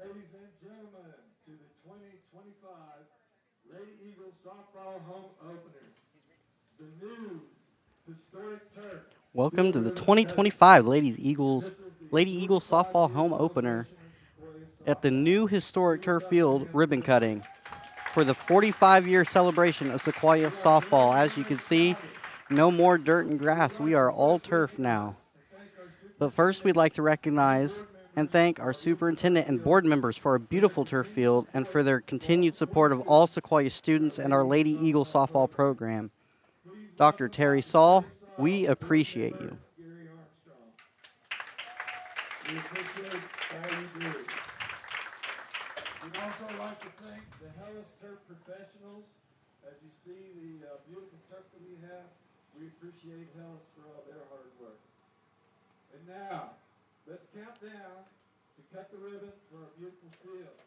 Ladies and gentlemen, to the 2025 Lady Eagle softball home opener, the new historic turf. Welcome Field to the ribbon cutting. 2025 And this is the Lady Eagles softball 45-year home opener celebration of Sequoyah at the softball. new historic Give it turf up for field him, ribbon please. cutting for the 45-year celebration of Sequoyah We are softball. very, As you very can see, excited. no more dirt and We would grass. We like to are all first turf now. recognize and thank our But first, we'd like superintendent to and recognize board and members thank of our our beautiful turf superintendent and field board members for a for their beautiful turf continued field and support for their of all continued Sequoyah support of all students Sequoyah and our students and Lady our Eagle Lady Eagle softball softball program. program. Please Dr. welcome Terry Dr. Saul, Terry Saul we and board appreciate member you. Gary Armstrong. We appreciate all you do. We'd also like to thank the Hellas Turf professionals. As you see the beautiful turf that we have, we appreciate Hellas for all their hard work. And now, let's count down to cut the ribbon for our beautiful field.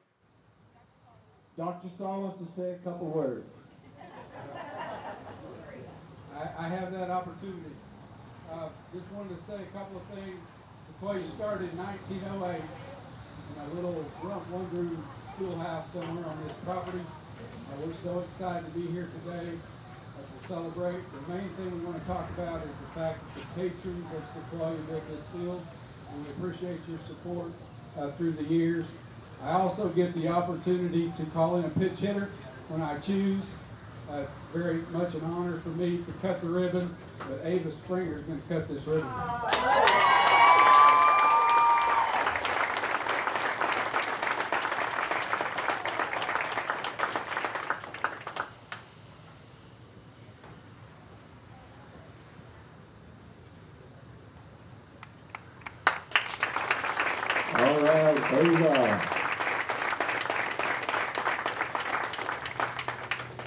Dr. Saul wants to say a couple words. I have that opportunity. Just wanted to say a couple of things. Sequoyah started in 1908 in a little rump one-room schoolhouse somewhere on this property. We're so excited to be here today to celebrate. The main thing we want to talk about is the fact that the patrons of Sequoyah built this field, and we appreciate your support through the years. I also get the opportunity to call in a pitch hitter when I choose. Very much an honor for me to cut the ribbon, but Ava Springer is going to cut this ribbon. All right, there you go.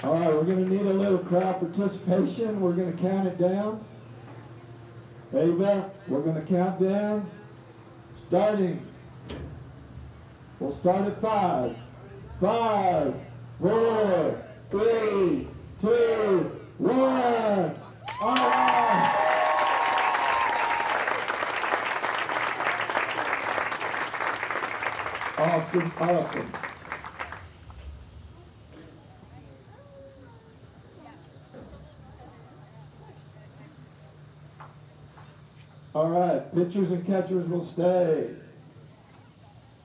All right, we're going to need a little crowd participation. We're going to count it down. Ava, we're going to count down. Starting. We'll start at 5. 5, 4, 3, 2, 1. All right. Awesome, awesome. All right, pitchers and catchers will stay.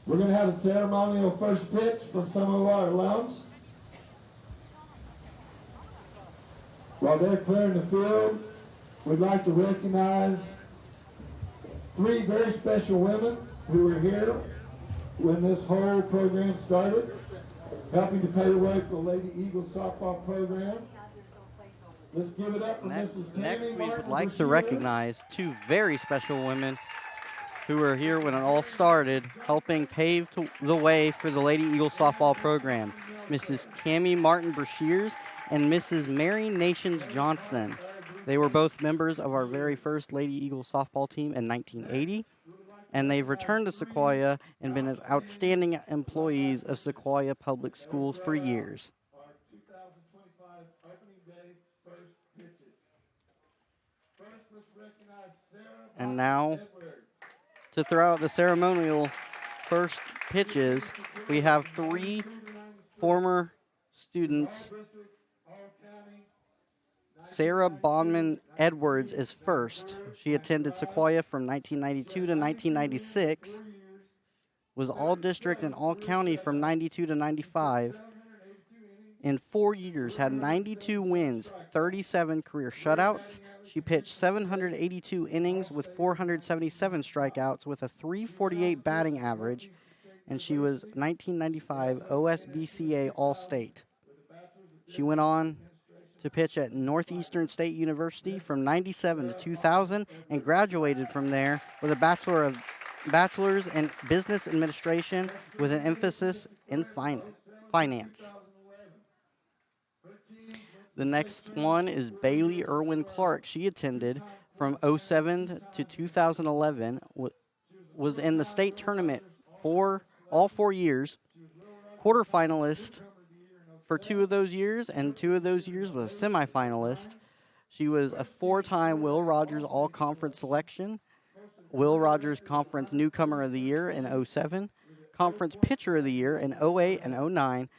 We're going to have a ceremonial first pitch from some of our alums. While they're clearing the field, we'd like to recognize 3 very special women who were here when this whole program started, helping to pave the way for the Lady Eagle softball program. Let's give it up for Mrs. Next, Tammy we would Martin like to Brashear. recognize 2 very special women who were here when it all started, helping pave the way for the Lady Eagle softball program. Mrs. Tammy Martin Brashears and Mrs. Mary Nations Johnston. They were both members of our very first Lady Eagle softball team in 1980, and they've returned to Sequoyah and been outstanding employees of Sequoyah Public Schools for years. Our 2025 opening day first pitches. First, let's recognize Sarah And now, Edwards. to throw out the ceremonial first pitches, we have 3 former students. Sarah Bondman Edwards is first. She attended Sequoyah from 1992 to 1996, was all district and all county from 92 to 95. In 4 years, had 92 wins, 37 career shutouts. She pitched 782 innings with 477 strikeouts with a 348 batting average, and she was 1995 OSBCA All-State. She went on to pitch at Northeastern State University from 97 to 2000 and graduated from there with a bachelor's in business administration with an emphasis in finance. The next one is Bailey Irwin Clark. She attended from 07 to 2011, was in the state tournament for all 4 years, quarterfinalist for 2 of those years, and 2 of those years was a semifinalist. She was a 4-time Will Rogers All-Conference selection, Will Rogers Conference Newcomer of the Year in 07, Conference Pitcher of the Year in 08 and 09.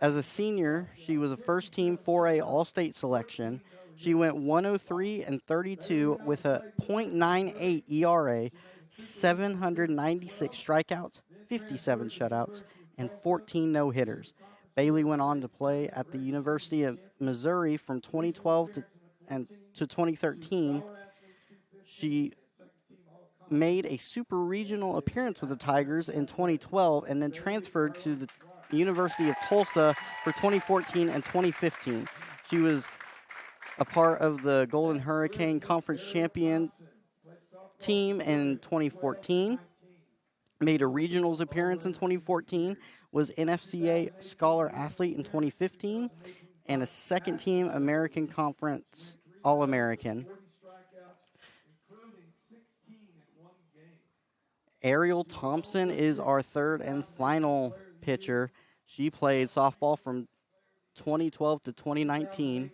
As a senior, she was a first-team 4A All-State selection. She went 103 and 32 with a .98 ERA, 796 strikeouts, 57 shutouts, and 14 no-hitters. Bailey went on to play at the University of Missouri from 2012 to 2013. She made a super regional appearance with the Tigers in 2012 and then transferred to the University of Tulsa for 2014 and 2015. She was a part of the Golden Hurricane Conference champion team in 2014, made a regionals appearance in 2014, was NFCA Scholar Athlete in 2015, and a second-team American Conference All-American. Ariel Thompson is our third and final pitcher. She played softball from 2012 to 2019,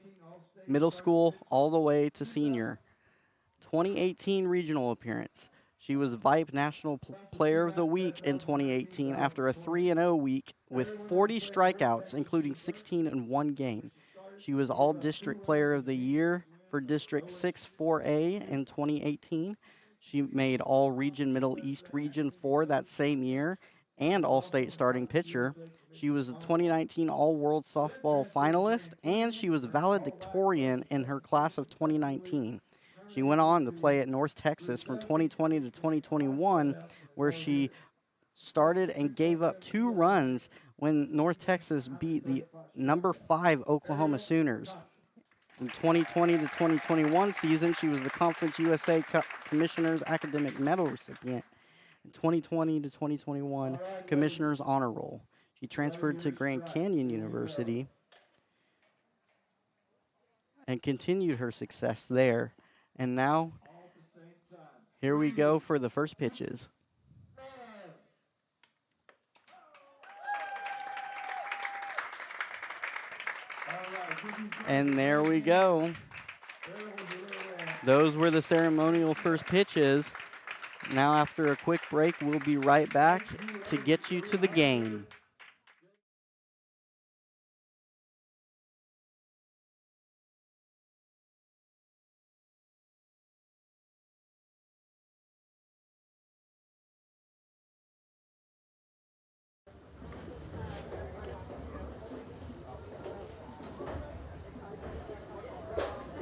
middle school all the way to senior. 2018 regional appearance. She was VIPE National Player of the Week in 2018 after a 3-0 week with 40 strikeouts, including 16 in one game. She was All-District Player of the Year for District 6 4A in 2018. She made All-Region Middle East Region 4 that same year and All-State Starting Pitcher. She was a 2019 All-World Softball finalist, and she was valedictorian in her class of 2019. She went on to play at North Texas from 2020 to 2021, where she started and gave up 2 runs when North Texas beat the number 5 Oklahoma Sooners. From 2020 to 2021 season, she was the Conference USA Commissioner's Academic Medal recipient. In 2020 to 2021, Commissioner's Honor Roll. She transferred to Grand Canyon University and continued her success there. And now, here we go for the first pitches. And there we go. Those were the ceremonial first pitches. Now, after a quick break, we'll be right back to get you to the game.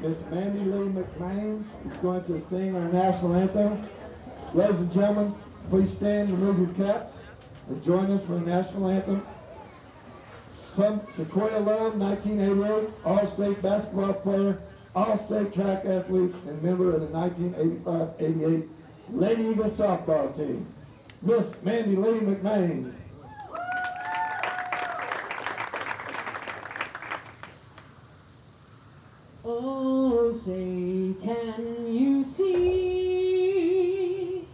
Miss Mandy Lee McMains is going to sing our national anthem. Ladies and gentlemen, please stand and remove your caps and join us for the national anthem. Sequoyah alum, 1988, All-State basketball player, All-State track athlete, and member of the 1985-88 Lady Eagle softball team. Miss Mandy Lee McMains. Oh, say, can you see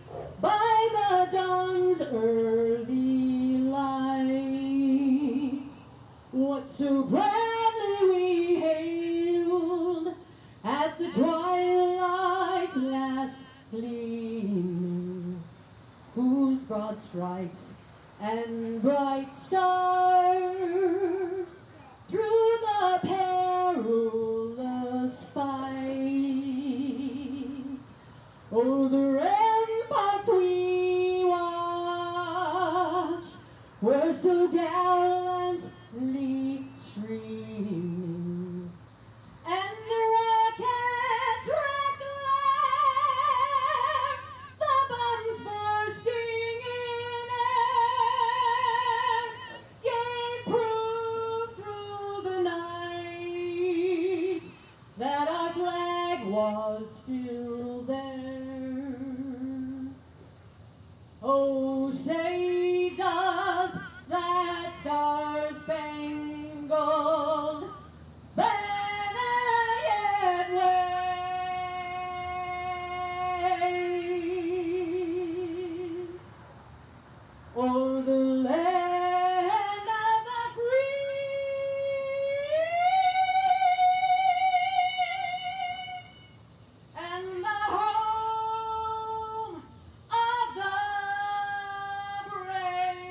by the dawn's early light what so proudly we hailed at the twilight's last gleaming, whose broad stripes and bright stars through the perilous fight, oh, the ramparts we watched were so gallantly streaming, and the rockets red glare, the bombs bursting in air, gave proof through the night that our flag was still there. Oh, say does that star-spangled banner yet wave o'er the land of the free and the home of the brave?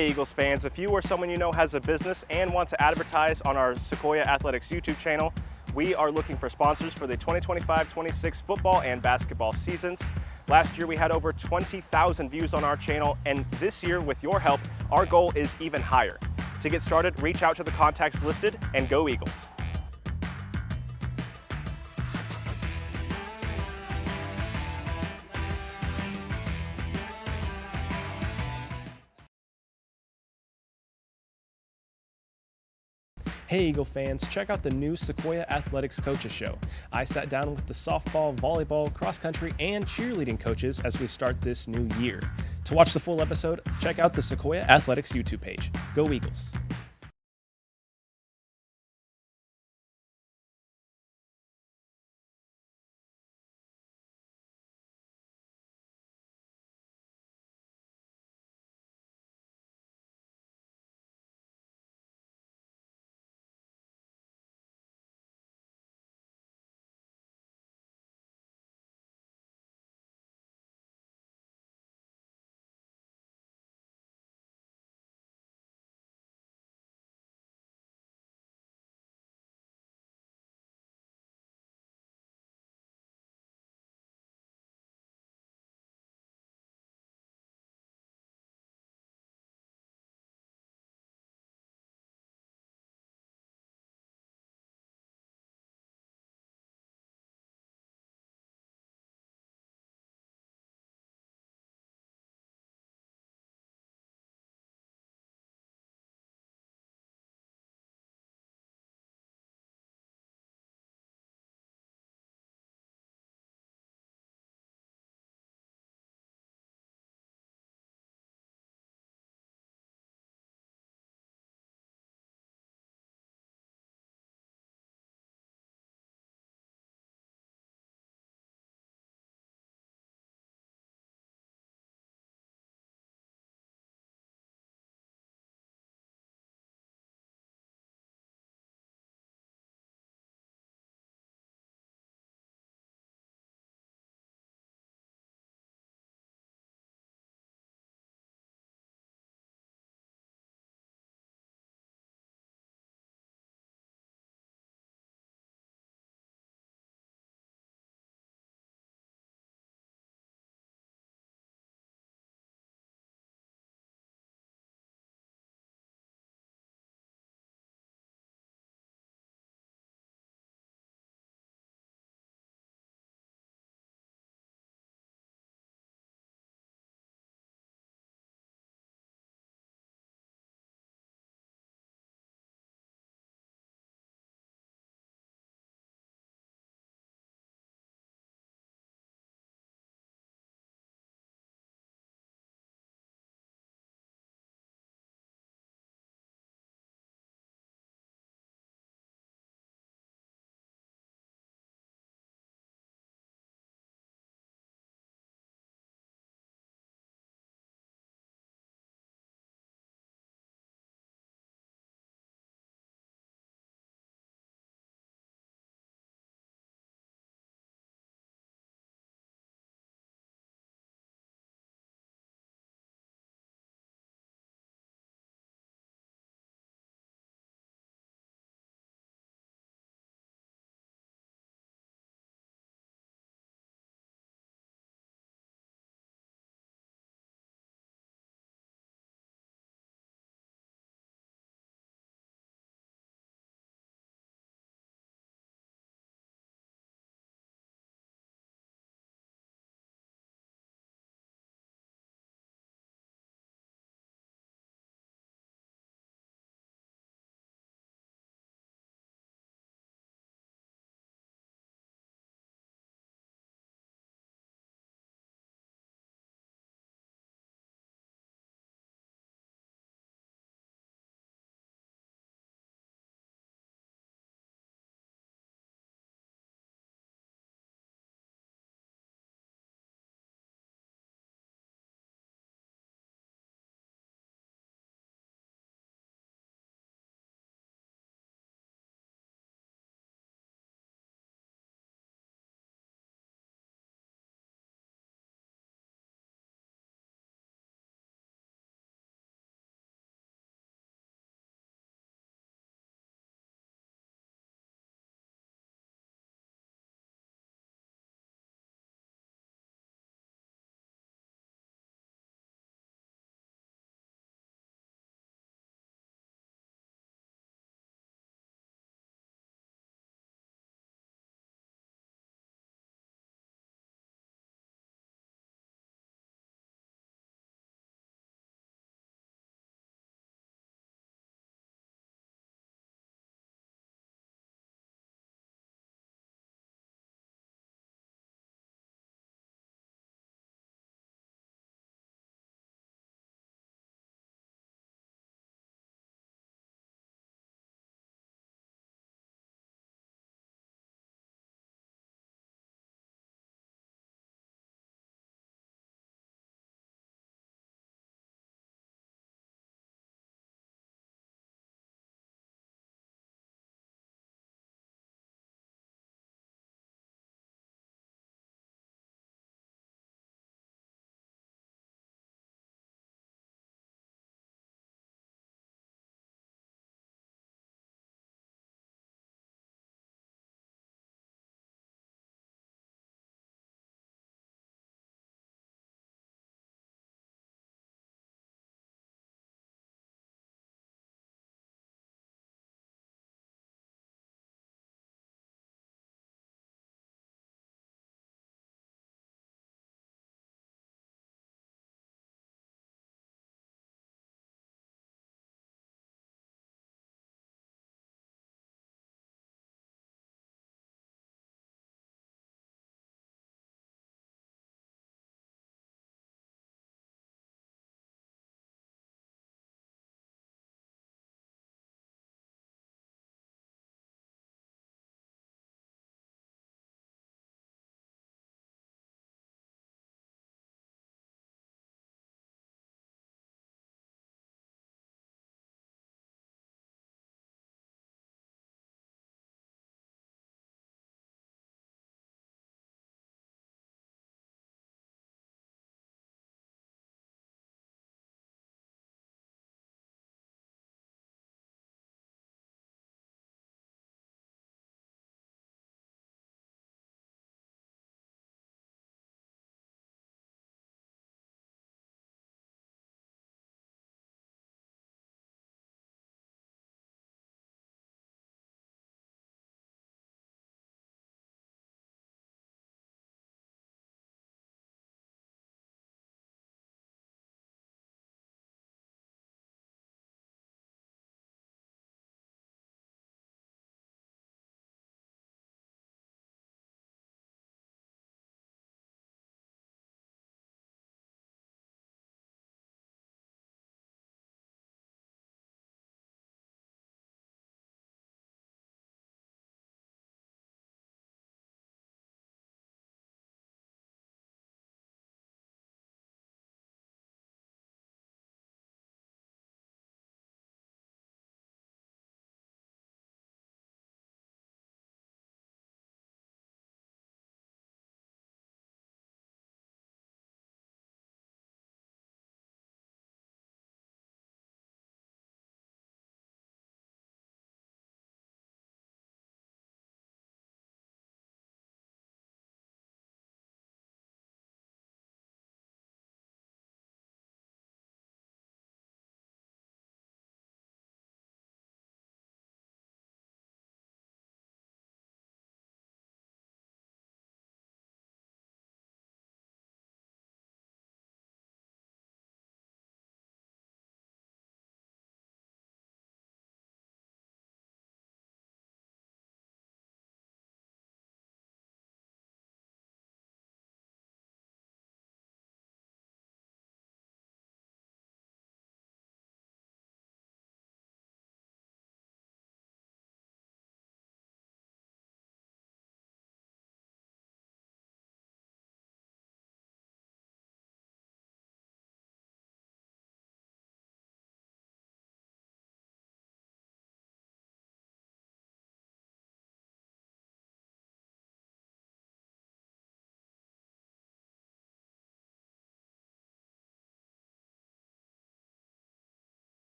Hey Eagles fans, if you or someone you know has a business and want to advertise on our Sequoyah Athletics YouTube channel, we are looking for sponsors for the 2025-26 football and basketball seasons. Last year we had over 20,000 views on our channel, and this year with your help, our goal is even higher. To get started, reach out to the contacts listed and go Eagles. Hey Eagle fans, check out the new Sequoyah Athletics Coaches Show. I sat down with the softball, volleyball, cross country, and cheerleading coaches as we start this new year. To watch the full episode, check out the Sequoyah Athletics YouTube page. Go Eagles!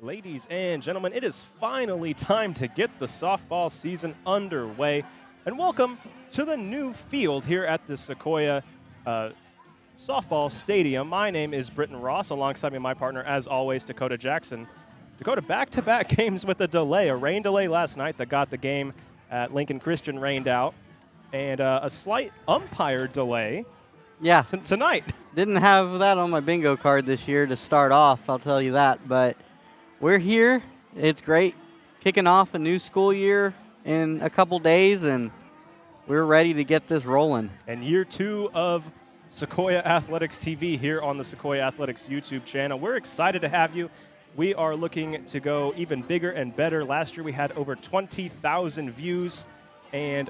Ladies and gentlemen, it is finally time to get the softball season underway. And welcome to the new field here at the Sequoyah Softball Stadium. My name is Britton Ross. Alongside me, my partner, as always, Dakota Jackson. Dakota, back-to-back games with a delay. A rain delay last night that got the game at Lincoln Christian rained out. And a slight umpire delay tonight. Didn't have that on my bingo card this year to start off, I'll tell you that. But we're here. It's great. Kicking off a new school year in a couple days, and we're ready to get this rolling. And year 2 of Sequoyah Athletics TV here on the Sequoyah Athletics YouTube channel. We're excited to have you. We are looking to go even bigger and better. Last year we had over 20,000 views, and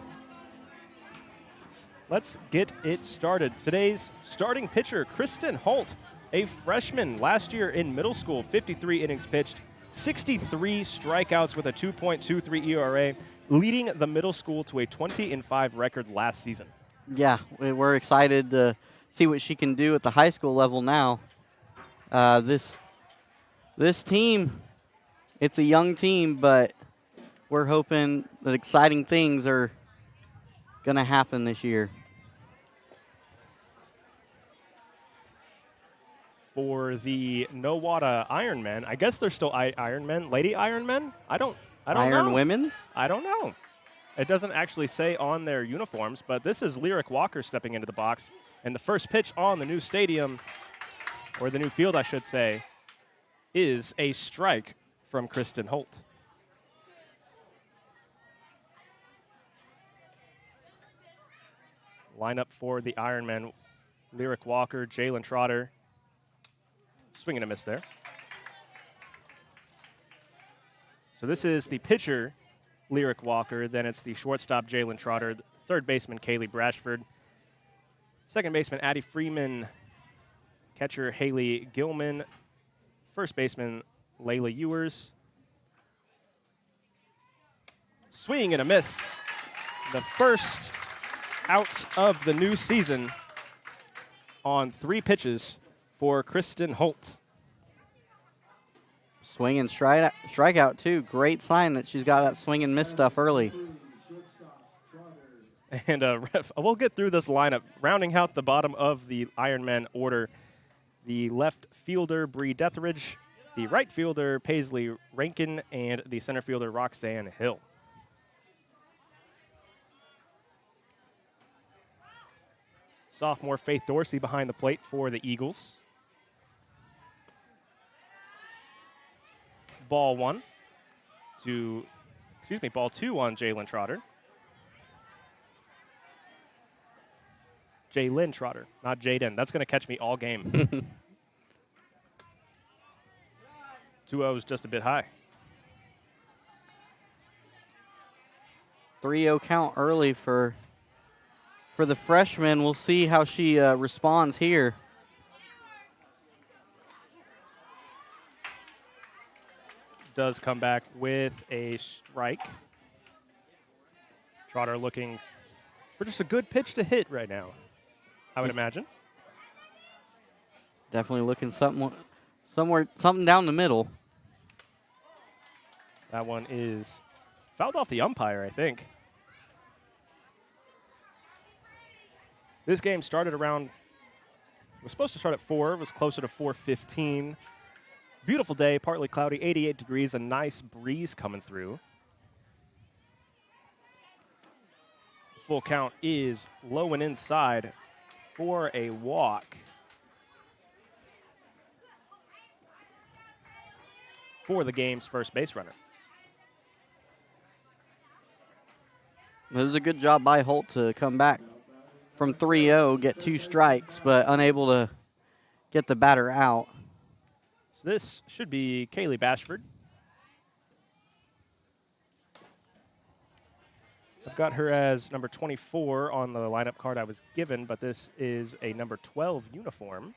let's get it started. Today's starting pitcher, Kristen Holt, a freshman last year in middle school, 53 innings pitched, 63 strikeouts with a 2.23 ERA, leading the middle school to a 20-5 record last season. Yeah, we're excited to see what she can do at the high school level now. This team, it's a young team, but we're hoping that exciting things are going to happen this year. For the Nowata Ironmen, I guess they're still Ironmen, Lady Ironmen? I don't know. Iron Women? I don't know. It doesn't actually say on their uniforms, but this is Lyric Walker stepping into the box. And the first pitch on the new stadium, or the new field, I should say, is a strike from Kristen Holt. Lineup for the Ironmen, Lyric Walker, Jalen Trotter. Swing and a miss there. So this is the pitcher, Lyric Walker. Then it's the shortstop, Jalen Trotter. Third baseman, Kaylee Brashford. Second baseman, Addie Freeman. Catcher, Haley Gilman. First baseman, Layla Ewers. Swing and a miss. The first out of the new season on 3 pitches for Kristen Holt. Swing and strikeout, too. Great sign that she's got that swing and miss stuff early. And we'll get through this lineup. Rounding out the bottom of the Ironman order, the left fielder, Bree Deathridge, the right fielder, Paisley Rankin, and the center fielder, Roxanne Hill. Sophomore Faith Dorsey behind the plate for the Eagles. Ball 2 on Jalen Trotter. Jalen Trotter, not Jaden. That's going to catch me all game. 2-0 is just a bit high. 3-0 count early for the freshman. We'll see how she responds here. Does come back with a strike. Trotter looking for just a good pitch to hit right now, I would imagine. Definitely looking something down the middle. That one is fouled off the umpire, I think. This game started around, was supposed to start at 4, it was closer to 4:15. Beautiful day, partly cloudy, 88 degrees, a nice breeze coming through. Full count is low and inside for a walk for the game's first base runner. It was a good job by Holt to come back from 3-0, get 2 strikes, but unable to get the batter out. So this should be Kaylee Bashford. I've got her as number 24 on the lineup card I was given, but this is a number 12 uniform.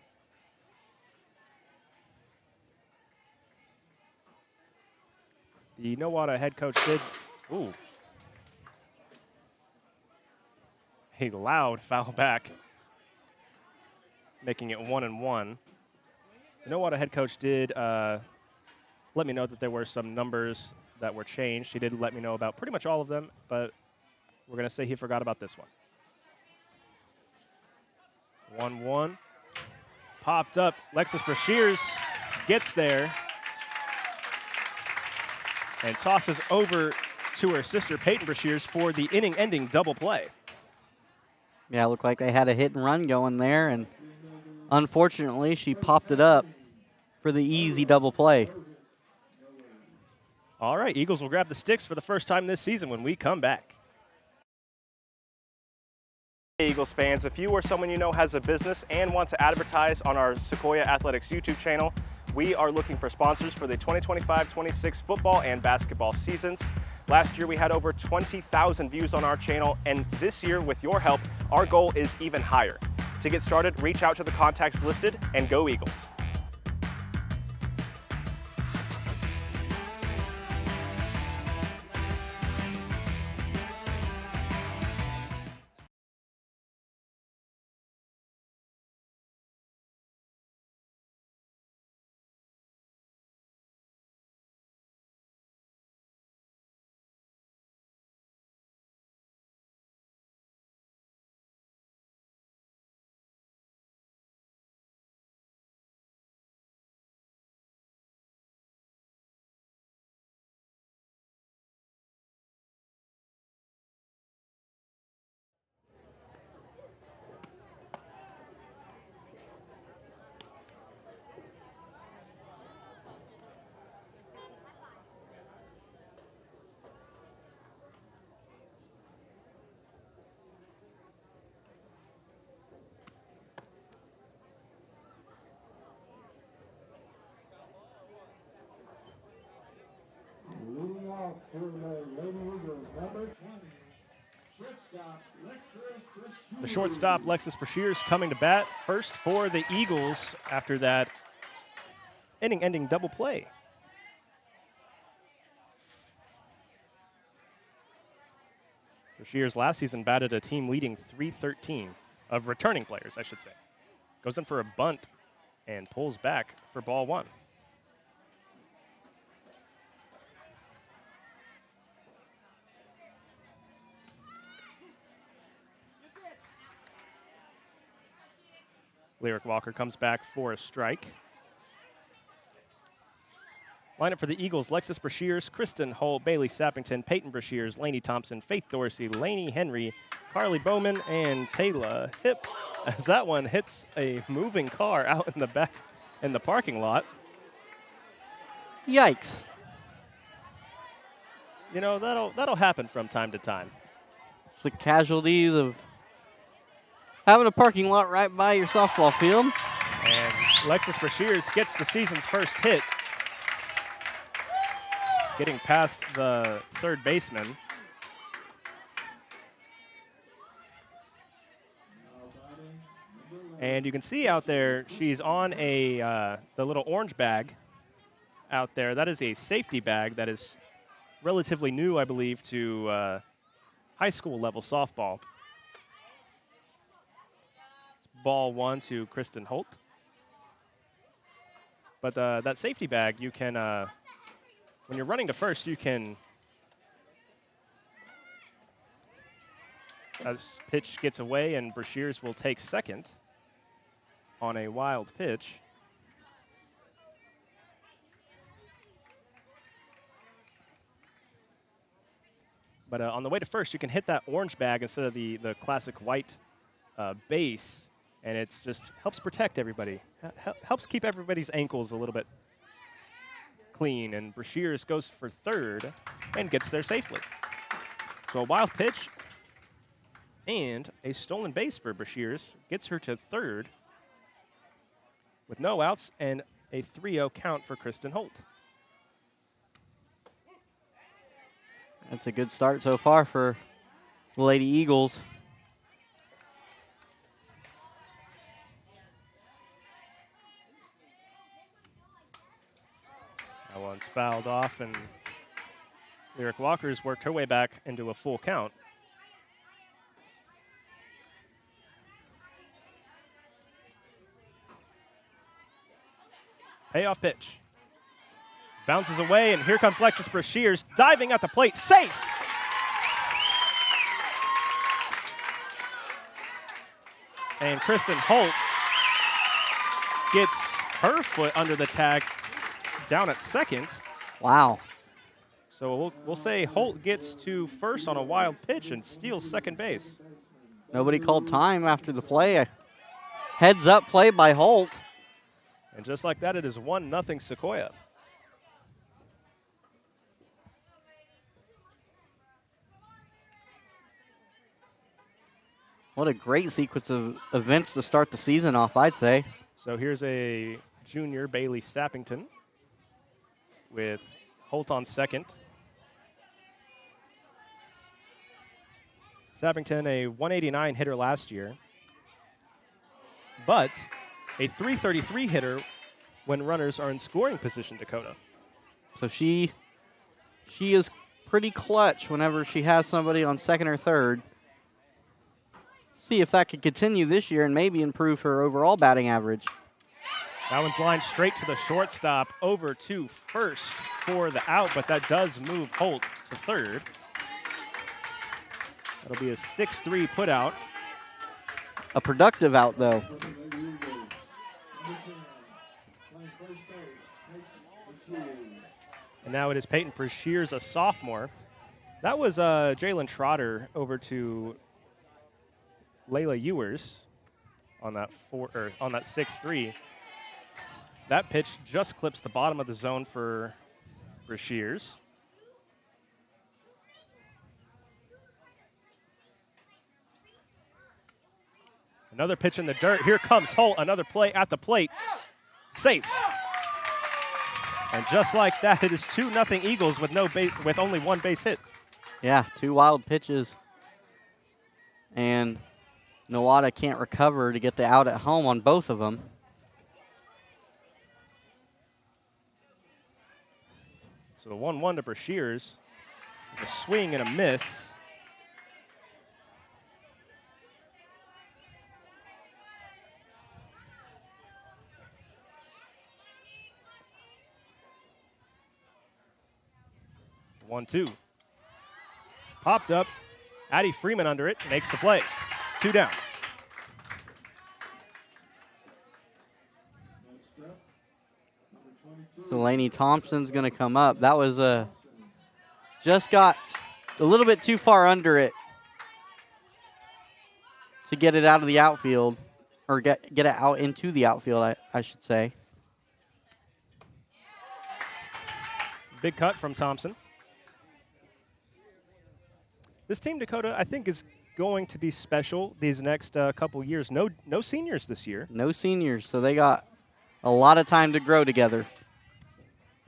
The Nowata head coach did, a loud foul back, making it 1-1. The Nowata head coach did let let me know that there were some numbers that were changed. He did let me know about pretty much all of them, but we're going to say he forgot about this one. 1-1. Popped up. Lexus Brashears gets there and tosses over to her sister, Peyton Brashears, for the inning-ending double play. Yeah, it looked like they had a hit and run going there, and unfortunately, she popped it up for the easy double play. All right, Eagles will grab the sticks for the first time this season when we come back. Hey, Eagles fans, if you or someone you know has a business and want to advertise on our Sequoyah Athletics YouTube channel, we are looking for sponsors for the 2025-26 football and basketball seasons. Last year we had over 20,000 views on our channel, and this year, with your help, our goal is even higher. To get started, reach out to the contacts listed and go Eagles. Leading off for the Lady Eagles, number 20. Shortstop, Lexus Brashears. The shortstop, Lexus Brashears, coming to bat first for the Eagles after that inning-ending double play. Brashears last season batted a team-leading .313 of returning players, I should say. Goes in for a bunt and pulls back for ball one. Lyric Walker comes back for a strike. Lineup for the Eagles: Lexus Brashears, Kristen Holt, Bailey Sappington, Peyton Brashears, Lainey Thompson, Faith Dorsey, Lainey Henry, Carly Bowman, and Taylor Hip, as that one hits a moving car out in the back in the parking lot. Yikes. You know, that'll happen from time to time. It's the casualties of having a parking lot right by your softball field. And Lexus Brashears gets the season's first hit, getting past the third baseman. And you can see out there, she's on the little orange bag out there. That is a safety bag that is relatively new, I believe, to high school level softball. Ball one to Kristen Holt. But that safety bag, you can, when you're running to first, you can, as pitch gets away and Brashears will take second on a wild pitch. But on the way to first, you can hit that orange bag instead of the classic white base, and it just helps protect everybody. Helps keep everybody's ankles a little bit clean, and Brashears goes for third and gets there safely. So a wild pitch and a stolen base for Brashears gets her to third with no outs and a 3-0 count for Kristen Holt. That's a good start so far for the Lady Eagles. That one's fouled off, and Lyric Walker's worked her way back into a full count. Payoff pitch. Bounces away, and here comes Lexus Brashears diving at the plate. Safe! And Kristen Holt gets her foot under the tag down at second. Wow. So we'll say Holt gets to first on a wild pitch and steals second base. Nobody called time after the play. A heads up play by Holt. And just like that, it is 1-0 Sequoyah. What a great sequence of events to start the season off, I'd say. So here's a junior, Bailey Sappington, with Holt on second. Sappington, a 189 hitter last year, but a 333 hitter when runners are in scoring position, Dakota. So she is pretty clutch whenever she has somebody on second or third. See if that could continue this year and maybe improve her overall batting average. That one's lined straight to the shortstop, over to first for the out, but that does move Holt to third. That'll be a 6-3 putout. A productive out, though. And now it is Peyton Brashears, a sophomore. That was Jalen Trotter over to Layla Ewers on that 6-3. That pitch just clips the bottom of the zone for Brashears. Another pitch in the dirt. Here comes Holt. Another play at the plate. Safe. And just like that, it is 2-0 Eagles with only one base hit. Yeah, 2 wild pitches. And Nowata can't recover to get the out at home on both of them. So the 1-1 to Brashears. A swing and a miss. One, two. Popped up. Addie Freeman under it. Makes the play. 2 down. So Lainey Thompson's going to come up. That was just got a little bit too far under it to get it out of the outfield, or get it out into the outfield, I should say. Big cut from Thompson. This team, Dakota, I think is going to be special these next couple years. No seniors this year. No seniors, so they got a lot of time to grow together.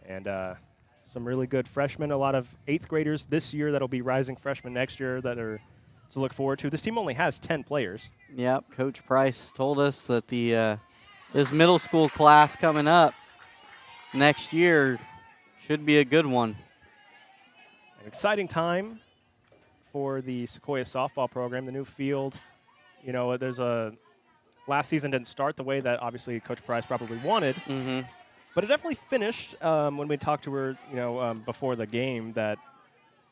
And some really good freshmen, a lot of 8th graders this year that'll be rising freshmen next year that are to look forward to. This team only has 10 players. Yep, Coach Price told us that this middle school class coming up next year should be a good one. An exciting time for the Sequoyah softball program, the new field. You know, last season didn't start the way that obviously Coach Price probably wanted. Mm-hmm. But it definitely finished when we talked to her, before the game, that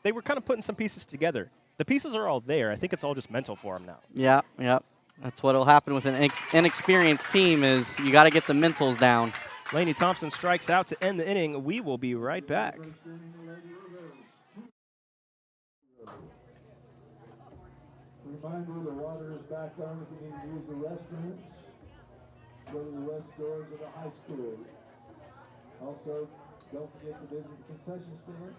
they were kind of putting some pieces together. The pieces are all there. I think it's all just mental for them now. Yep. That's what will happen with an inexperienced team is you got to get the mentals down. Lainey Thompson strikes out to end the inning. We will be right back. Reminder, the water is back on if you need to use the restrooms. Go to the west doors of the high school. Also, don't forget to visit the concession stand.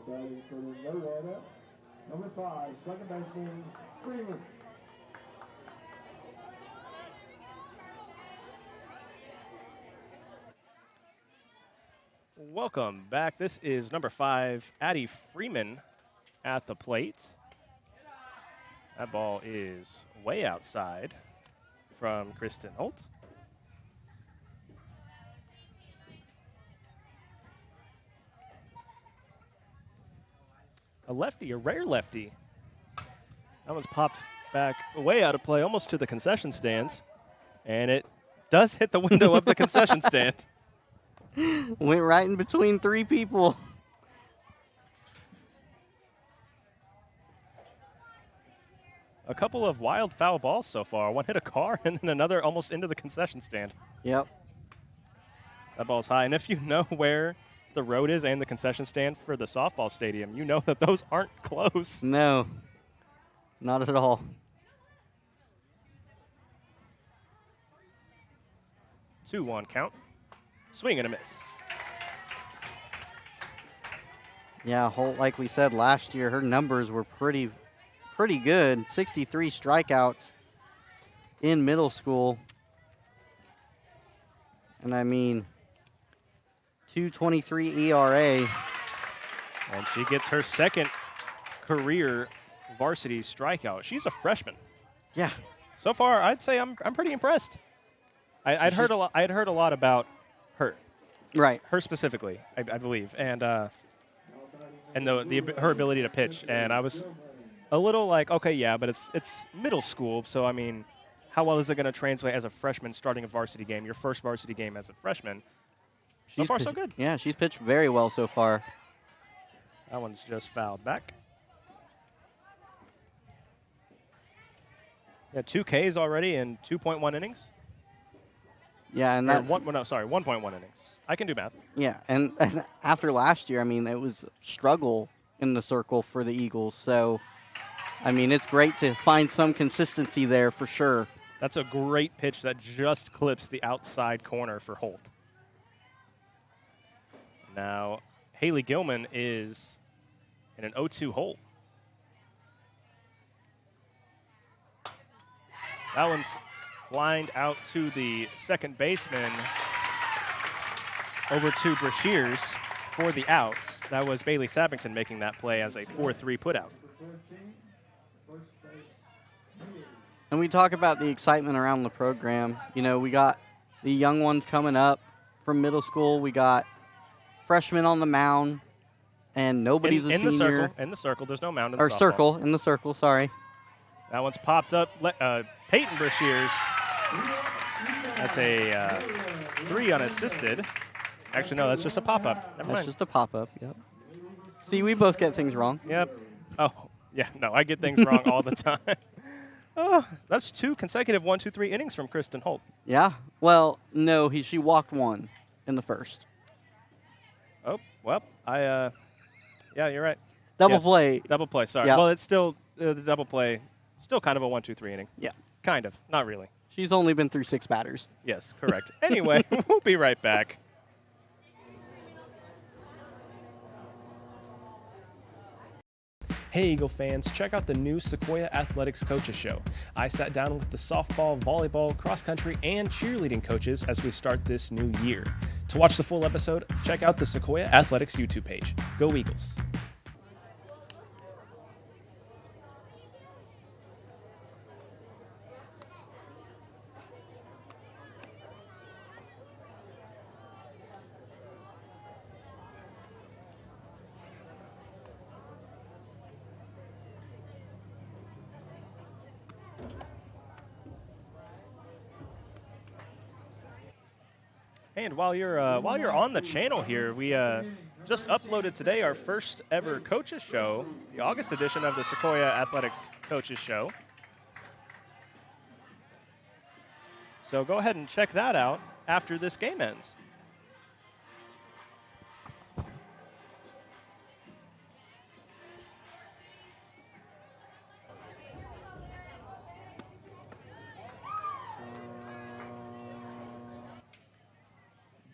Now batting for the Nowata, number 5, second baseman, Freeman. Welcome back. This is number 5, Addie Freeman at the plate. That ball is way outside from Kristen Holt. A lefty, a rare lefty. That one's popped back way out of play, almost to the concession stands. And it does hit the window of the concession stand. Went right in between 3 people. A couple of wild foul balls so far. One hit a car and then another almost into the concession stand. Yep. That ball's high. And if you know where the road is and the concession stand for the softball stadium, you know that those aren't close. No, not at all. 2-1 count. Swing and a miss. Yeah, Holt, like we said last year, her numbers were pretty good. 63 strikeouts in middle school. And I mean, 2.23 ERA. And she gets her second career varsity strikeout. She's a freshman. Yeah. So far, I'd say I'm pretty impressed. I'd heard a lot about her. Right. Her specifically, I believe, and her ability to pitch. And I was a little like, okay, yeah, but it's middle school, so I mean, how well is it going to translate as a freshman starting a varsity game, your first varsity game as a freshman? So far, so good. Yeah, she's pitched very well so far. That one's just fouled back. Yeah, 2 Ks already in 2.1 innings. Yeah, and 1.1 innings. I can do math. Yeah, and after last year, I mean, it was a struggle in the circle for the Eagles. So, I mean, it's great to find some consistency there for sure. That's a great pitch that just clips the outside corner for Holt. Now, Haley Gilman is in an 0-2 hole. That one's lined out to the second baseman over to Brashears for the out. That was Bailey Sappington making that play as a 4-3 putout. And we talk about the excitement around the program. You know, we got the young ones coming up from middle school. We got freshmen on the mound, and nobody's a senior. In the circle. There's no mound in the softball. In the circle, sorry. That one's popped up. Peyton Brashears. That's a 3 unassisted. Actually, no, that's just a pop-up. Never mind. That's just a pop-up, yep. See, we both get things wrong. Yep. Oh, yeah, no, I get things wrong all the time. Oh, that's 2 consecutive 1-2-3 innings from Kristen Holt. Yeah. Well, no, she walked 1 in the first. Oh, well, yeah, you're right. Double play. Double play, sorry. Yep. Well, it's still, the double play, still kind of a 1-2-3 inning. Yeah. Kind of, not really. She's only been through 6 batters. Yes, correct. Anyway, we'll be right back. Hey, Eagle fans, check out the new Sequoyah Athletics Coaches Show. I sat down with the softball, volleyball, cross country, and cheerleading coaches as we start this new year. To watch the full episode, check out the Sequoyah Athletics YouTube page. Go Eagles! And while you're on the channel here, we just uploaded today our first ever coaches show, the August edition of the Sequoyah Athletics Coaches Show. So go ahead and check that out after this game ends.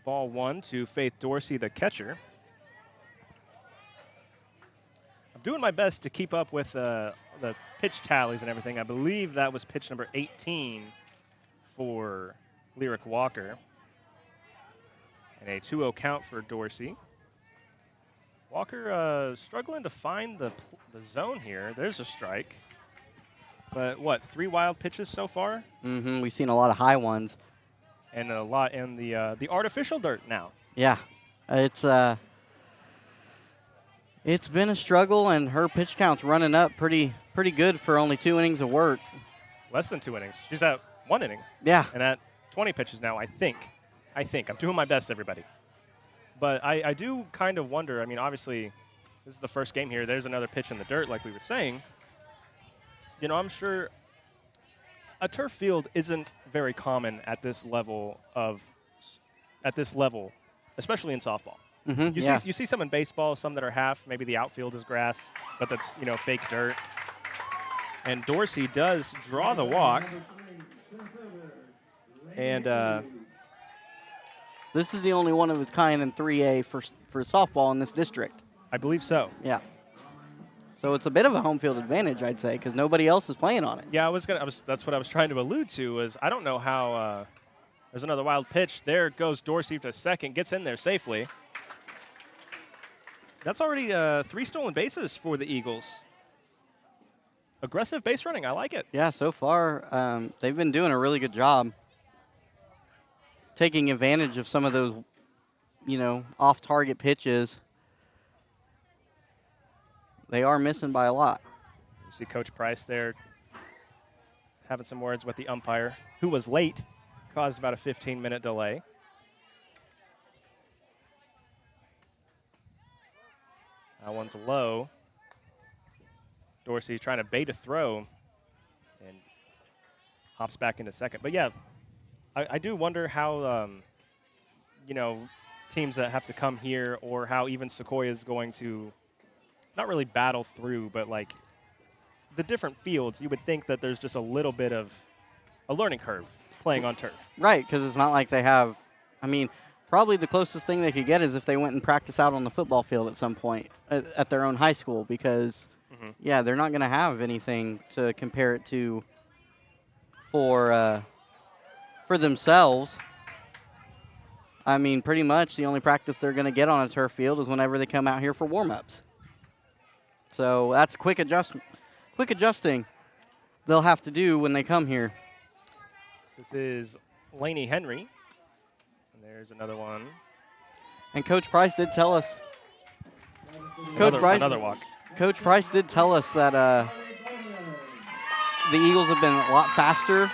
Ball 1 to Faith Dorsey, the catcher. doing my best to keep up with the pitch tallies and everything. I believe that was pitch number 18 for Lyric Walker. And a 2-0 count for Dorsey. Walker struggling to find the zone here. There's a strike. But what, 3 wild pitches so far? Mm-hmm. We've seen a lot of high ones. And a lot in the artificial dirt now. Yeah. It's been a struggle, and her pitch count's running up pretty good for only 2 innings of work. Less than 2 innings. She's at 1 inning. Yeah. And at 20 pitches now, I think. I'm doing my best, everybody. But I do kind of wonder. I mean, obviously, this is the first game here. There's another pitch in the dirt, like we were saying. You know, I'm sure a turf field isn't very common at this level, especially in softball. Mm-hmm. You see some in baseball, some that are half. Maybe the outfield is grass, but that's, fake dirt. And Dorsey does draw the walk. And this is the only one of its kind in 3A for softball in this district. I believe so. Yeah. So it's a bit of a home field advantage, I'd say, because nobody else is playing on it. Yeah, that's what I was trying to allude to. Is I don't know how. There's another wild pitch. There goes Dorsey to second, gets in there safely. That's already 3 stolen bases for the Eagles. Aggressive base running, I like it. Yeah, so far they've been doing a really good job taking advantage of some of those, off-target pitches. They are missing by a lot. You see Coach Price there having some words with the umpire, who was late, caused about a 15-minute delay. That one's low. Dorsey trying to bait a throw and hops back into second. But, yeah, I do wonder how, teams that have to come here or how even Sequoyah is going to not really battle through, but, like, the different fields, you would think that there's just a little bit of a learning curve playing on turf. Right, because it's not like they have – probably the closest thing they could get is if they went and practiced out on the football field at some point at their own high school because, yeah, they're not going to have anything to compare it to for themselves. Pretty much the only practice they're going to get on a turf field is whenever they come out here for warm-ups. So that's quick adjusting they'll have to do when they come here. This is Laney Henry. And there's another one. And Coach Price did tell us. Another walk. Coach Price did tell us that the Eagles have been a lot faster,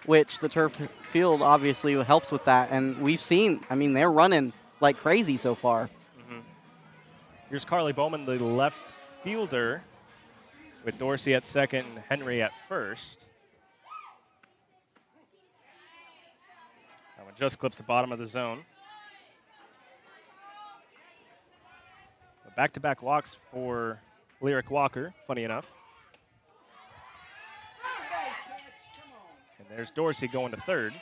which the turf field obviously helps with that. And we've seen, they're running like crazy so far. Here's Carly Bowman, the left fielder, with Dorsey at second and Henry at first. That one just clips the bottom of the zone. Back-to-back walks for Lyric Walker, funny enough. And there's Dorsey going to third.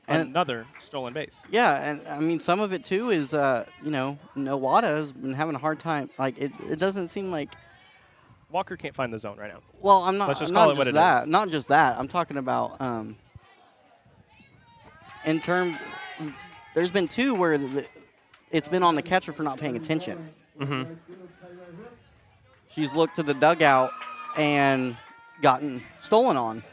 And another stolen base. Yeah, and some of it, too, is, Nowata has been having a hard time. Like, it doesn't seem like Walker can't find the zone right now. Well, I'm not. Let's just not call it just what it that. is. Not just that. I'm talking about in terms. There's been 2 where it's been on the catcher for not paying attention. She's looked to the dugout and gotten stolen on.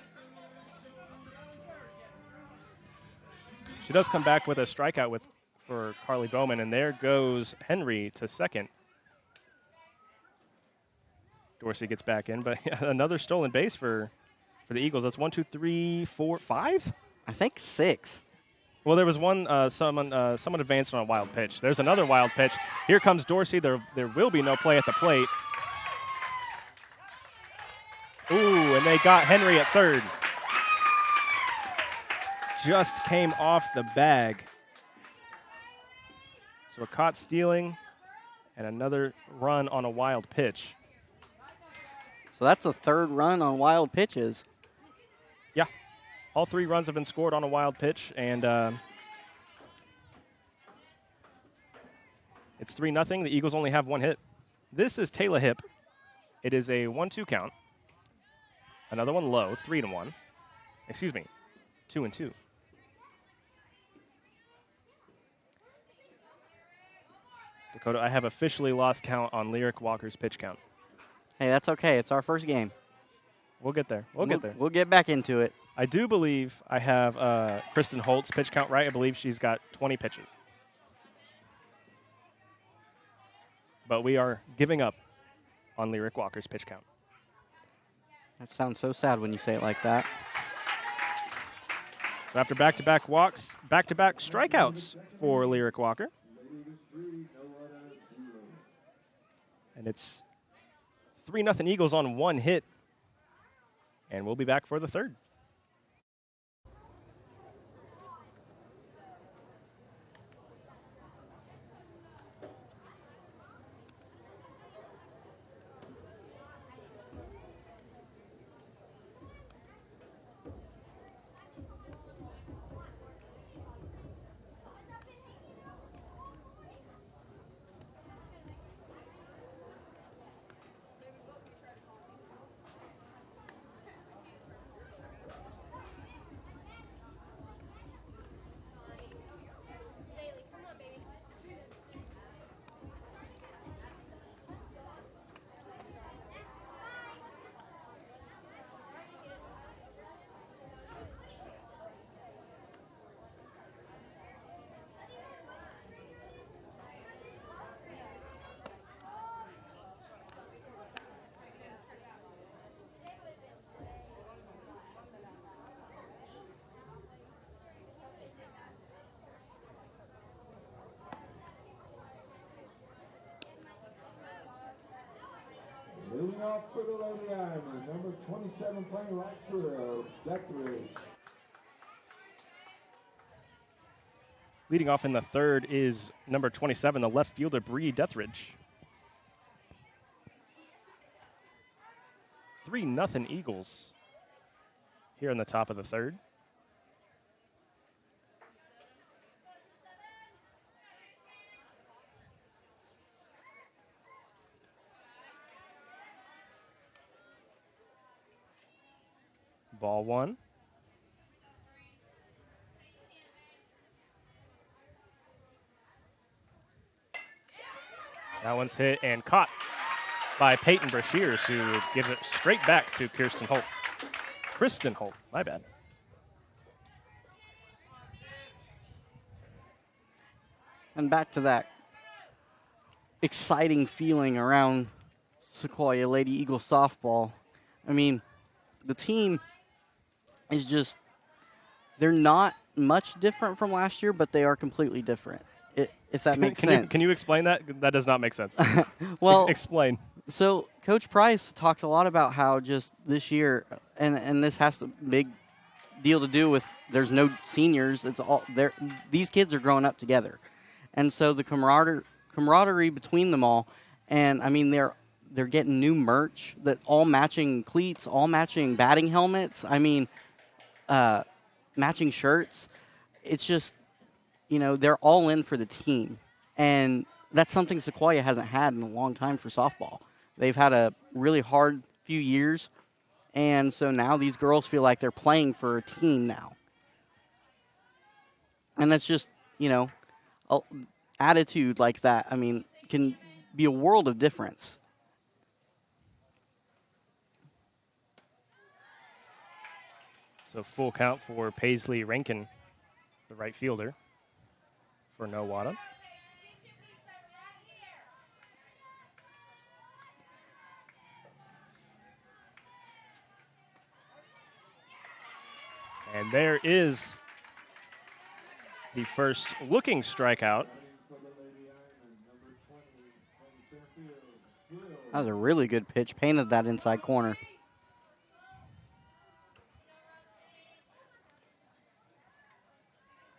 She does come back with a strikeout for Carly Bowman, and there goes Henry to second. Dorsey gets back in, but another stolen base for the Eagles. That's 1, 2, 3, 4, 5? I think 6. Well, there was one, someone advanced on a wild pitch. There's another wild pitch. Here comes Dorsey. There will be no play at the plate. Ooh, and they got Henry at third. Just came off the bag. So a caught stealing and another run on a wild pitch. So that's a 3rd run on wild pitches. Yeah. All 3 runs have been scored on a wild pitch, and it's 3-0. The Eagles only have 1 hit. This is Taylor Hip. It is a 1-2 count. Another one low, 3-1. Excuse me, 2-2. Dakota, I have officially lost count on Lyric Walker's pitch count. Hey, that's okay. It's our first game. We'll get there. We'll get there. We'll get back into it. I do believe I have Kristen Holt's pitch count right. I believe she's got 20 pitches. But we are giving up on Lyric Walker's pitch count. That sounds so sad when you say it like that. So after back-to-back walks, back-to-back strikeouts for Lyric Walker. And it's 3-0 Eagles on 1 hit. And we'll be back for the third. Moving off for the Lady Ironman, number 27 playing right field, Deckridge. Leading off in the third is number 27, the left fielder, Bree Deathridge. 3-0 Eagles here in the top of the third. Ball one. That one's hit and caught by Peyton Brashears, who gives it straight back to Kristen Holt, my bad. And back to that exciting feeling around Sequoyah Lady Eagle softball. I mean, the team is just, they're not much different from last year, but they are completely different, if that makes sense. Can you explain that? That does not make sense. Well, explain. So Coach Price talked a lot about how just this year, and this has a big deal to do with there's no seniors. It's all there. These kids are growing up together, and so the camaraderie between them all, and I mean they're getting new merch that all matching cleats, all matching batting helmets. I mean, matching shirts. It's just, they're all in for the team, and that's something Sequoyah hasn't had in a long time for softball. They've had a really hard few years, and so now these girls feel like they're playing for a team now. And that's just, attitude like that, I mean, can be a world of difference. So full count for Paisley Rankin, the right fielder for Nowata. And there is the first looking strikeout. That was a really good pitch. Painted that inside corner.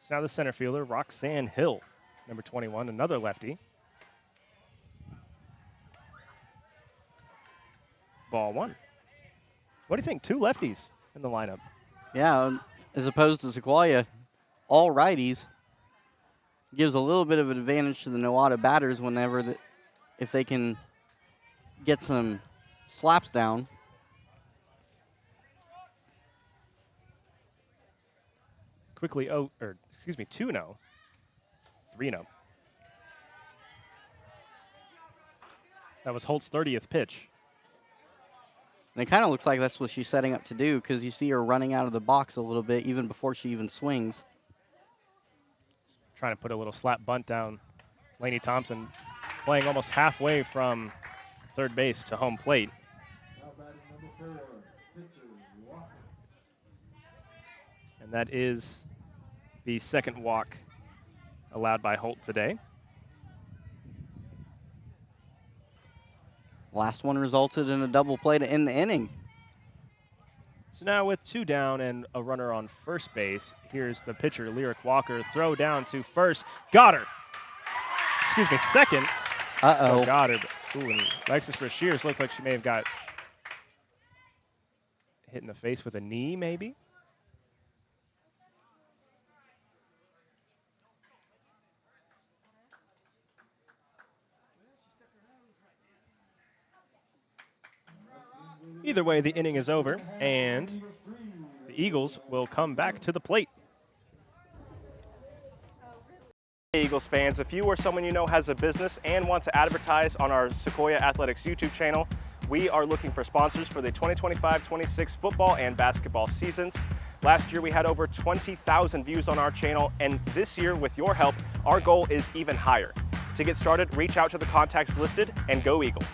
So now the center fielder, Roxanne Hill, number 21, another lefty. Ball one. What do you think? 2 lefties in the lineup. Yeah, as opposed to Sequoyah, all righties. Gives a little bit of an advantage to the Nowata batters if they can get some slaps down. Quickly, 2-0. 3-0. That was Holt's 30th pitch. And it kind of looks like that's what she's setting up to do because you see her running out of the box a little bit even before she even swings. Trying to put a little slap bunt down. Lainey Thompson playing almost halfway from third base to home plate. And that is the second walk allowed by Holt today. Last one resulted in a double play to end the inning. So now with 2 down and a runner on first base, here's the pitcher, Lyric Walker, throw down to first. Got her. Excuse me, second. Uh-oh. Got her. Ooh, and Alexis Brashears looked like she may have got hit in the face with a knee, maybe. Either way, the inning is over, and the Eagles will come back to the plate. Hey Eagles fans, if you or someone you know has a business and want to advertise on our Sequoyah Athletics YouTube channel, we are looking for sponsors for the 2025-26 football and basketball seasons. Last year we had over 20,000 views on our channel, and this year, with your help, our goal is even higher. To get started, reach out to the contacts listed and go Eagles.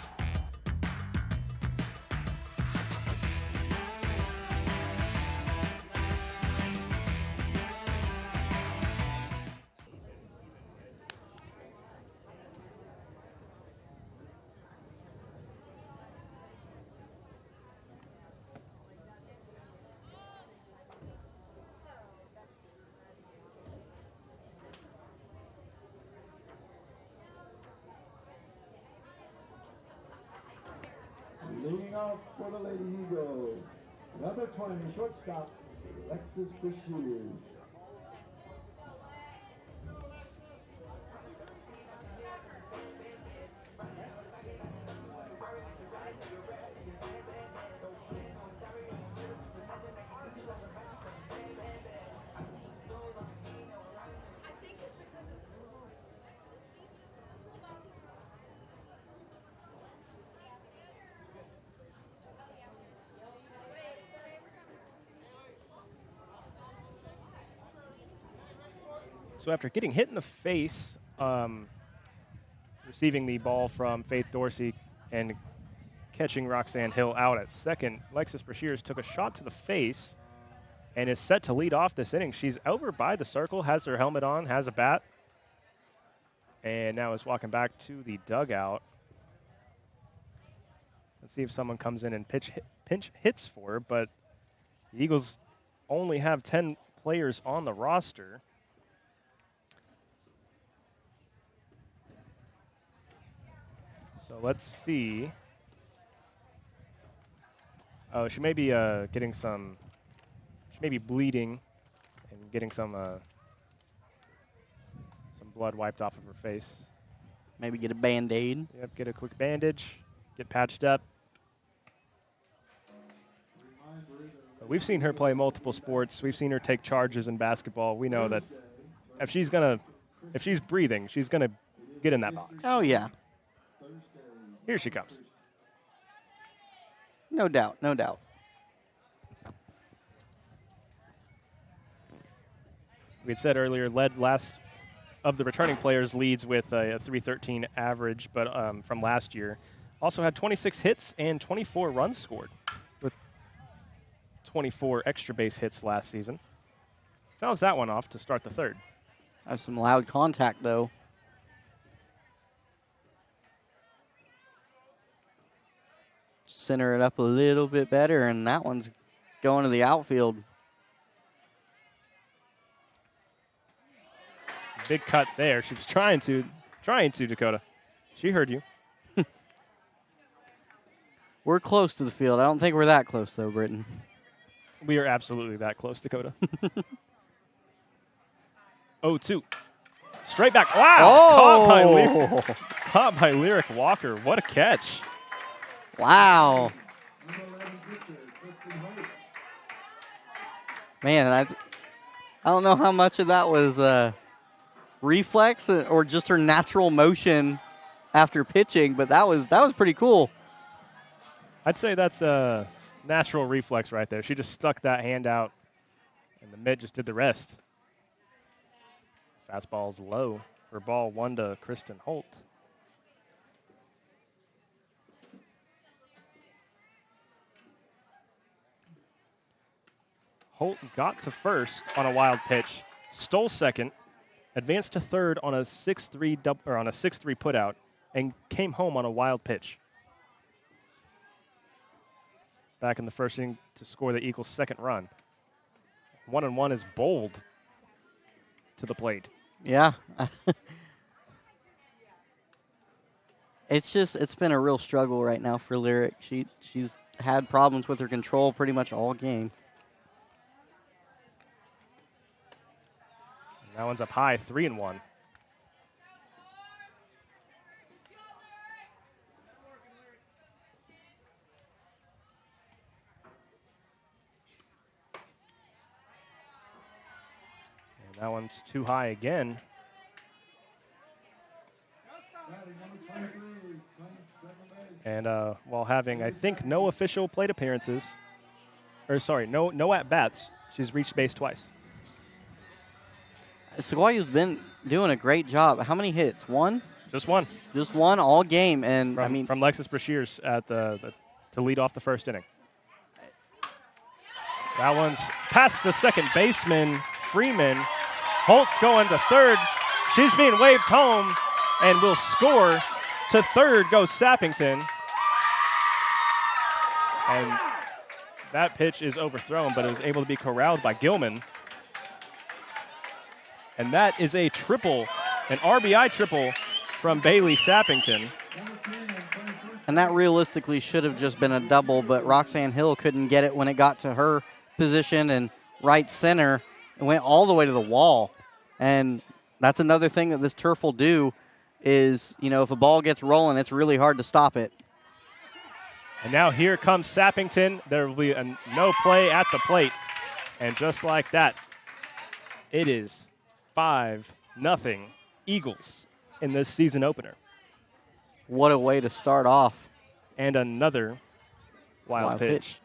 Leading off for the Lady Eagles, number 20, shortstop, Alexis Brashears. So after getting hit in the face, receiving the ball from Faith Dorsey and catching Roxanne Hill out at second, Alexis Brashears took a shot to the face and is set to lead off this inning. She's over by the circle, has her helmet on, has a bat, and now is walking back to the dugout. Let's see if someone comes in and pinch hits for her, but the Eagles only have 10 players on the roster. So let's see. Oh, she may be getting some. She may be bleeding and getting some blood wiped off of her face. Maybe get a Band-Aid. Yep, get a quick bandage, get patched up. But we've seen her play multiple sports. We've seen her take charges in basketball. We know that if she's breathing, she's gonna get in that box. Oh, yeah. Here she comes. No doubt, no doubt. We had said earlier, led last of the returning players leads with a 313 average, but from last year. Also had 26 hits and 24 runs scored with 24 extra base hits last season. Fouls that one off to start the third. That's some loud contact, though. Center it up a little bit better, and that one's going to the outfield. Big cut there. She was trying to, Dakota. She heard you. We're close to the field. I don't think we're that close, though, Britton. We are absolutely that close, Dakota. 0-2. Straight back. Wow! Oh! Caught by Lyric Walker. What a catch. Wow. Man, I don't know how much of that was reflex or just her natural motion after pitching, but that was pretty cool. I'd say that's a natural reflex right there. She just stuck that hand out, and the mitt just did the rest. Fastball's low for ball 1 to Kristen Holt. Holt got to first on a wild pitch, stole second, advanced to third on a 6-3 putout, and came home on a wild pitch. Back in the first inning to score the Eagles' second run. 1-1 is bold to the plate. Yeah. It's been a real struggle right now for Lyric. She's had problems with her control pretty much all game. That one's up high, 3-1. And that one's too high again. And while having, I think, no official plate appearances, no at-bats, she's reached base twice. Sequoiah's been doing a great job. How many hits? One? Just one. Just one all game. And from Lexus Brashears at to lead off the first inning. That one's past the second baseman, Freeman. Holt's going to third. She's being waved home and will score. To third goes Sappington. And that pitch is overthrown, but it was able to be corralled by Gilman. And that is a triple, an RBI triple from Bailey Sappington. And that realistically should have just been a double, but Roxanne Hill couldn't get it when it got to her position and right center. It went all the way to the wall. And that's another thing that this turf will do is, if a ball gets rolling, it's really hard to stop it. And now here comes Sappington. There will be no play at the plate. And just like that, it is 5-0 Eagles in this season opener. What a way to start off. And another wild pitch.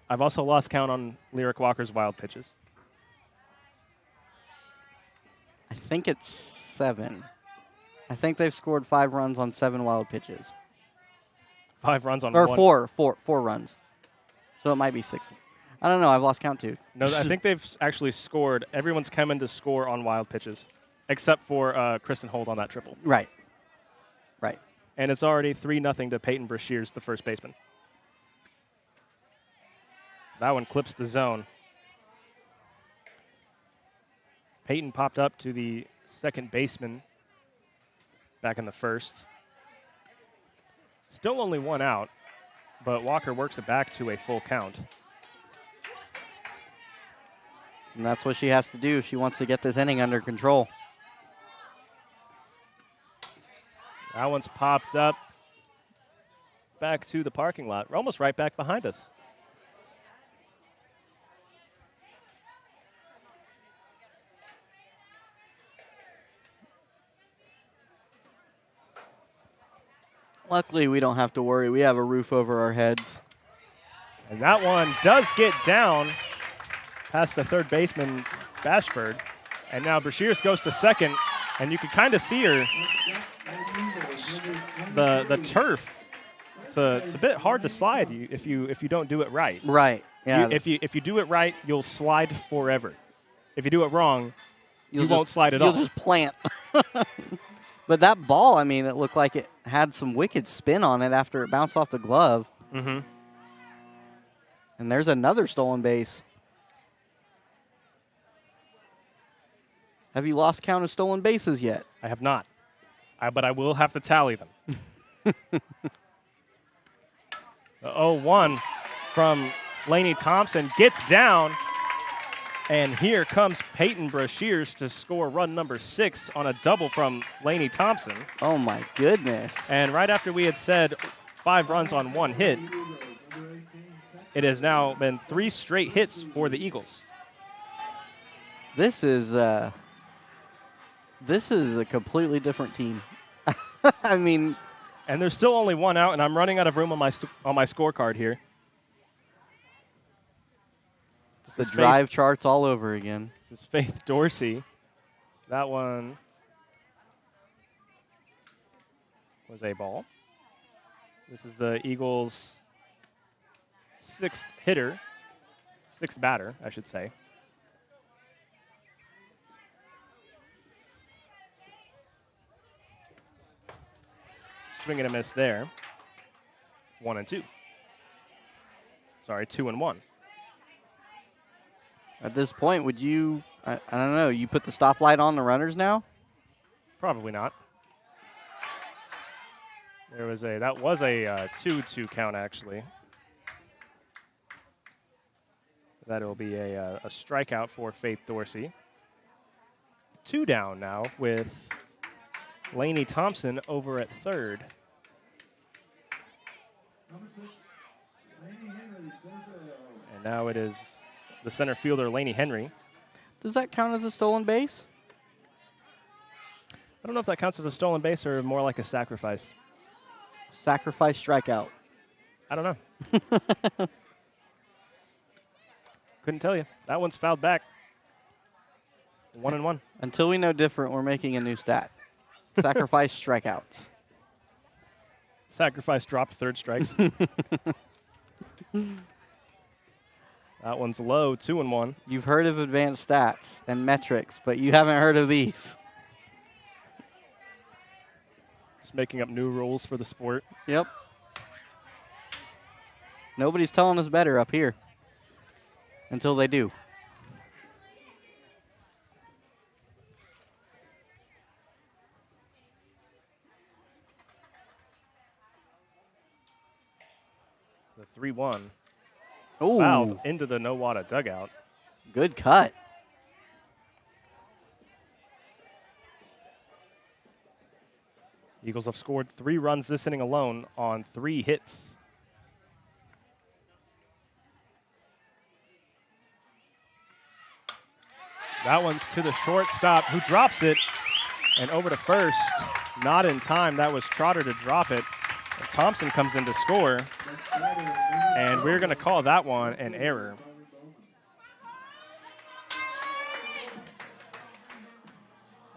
I've also lost count on Lyric Walker's wild pitches. I think it's 7. I think they've scored 5 runs on 7 wild pitches. 5 runs on or one. Four runs. So it might be 6. I don't know. I've lost count too. No, I think they've actually scored. Everyone's come in to score on wild pitches, except for Kristen Holt on that triple. Right. And it's already 3-0 to Peyton Brashears, the first baseman. That one clips the zone. Peyton popped up to the second baseman back in the first. Still only 1 out, but Walker works it back to a full count. And that's what she has to do if she wants to get this inning under control. That one's popped up back to the parking lot. We're almost right back behind us. Luckily, we don't have to worry. We have a roof over our heads. And that one does get down past the third baseman, Bashford. And now Brashears goes to second, and you can kind of see her. The turf. It's a bit hard to slide if you don't do it right. Right. Yeah. If you do it right, you'll slide forever. If you do it wrong, you won't slide at all. You'll just plant. But that ball, it looked like it had some wicked spin on it after it bounced off the glove. Mm-hmm. And there's another stolen base. Have you lost count of stolen bases yet? I have not. But I will have to tally them. The 0-1 from Lainey Thompson gets down And here comes Peyton Brashears to score run number 6 on a double from Lainey Thompson. Oh, my goodness. And right after we had said 5 runs on 1 hit, it has now been 3 straight hits for the Eagles. This is a completely different team. I mean, And there's still only 1 out, and I'm running out of room on my scorecard here. the drive charts all over again. This is Faith Dorsey. That one was a ball. This is the Eagles' 6th hitter, 6th batter, I should say. Swing and a miss there. 1 and 2. Sorry, 2 and 1. At this point, would you, I don't know, you put the stoplight on the runners now? Probably not. That was a 2-2 count, actually. That'll be a strikeout for Faith Dorsey. 2 down now with Lainey Thompson over at third. And now it is the center fielder, Lainey Henry. Does that count as a stolen base? I don't know if that counts as a stolen base or more like a sacrifice. Sacrifice strikeout. I don't know. Couldn't tell you. That one's fouled back. 1 and 1. Until we know different, we're making a new stat. Sacrifice strikeouts. Sacrifice dropped, third strikes. That one's low, 2 and 1. You've heard of advanced stats and metrics, but you haven't heard of these. Just making up new rules for the sport. Yep. Nobody's telling us better up here. Until they do. The 3-1. Oh, Fouled into the Nowata dugout. good cut. Eagles have scored 3 runs this inning alone on 3 hits. That one's to the shortstop, who drops it. And over to first, not in time. That was Trotter to drop it. Thompson comes in to score. And we're going to call that one an error.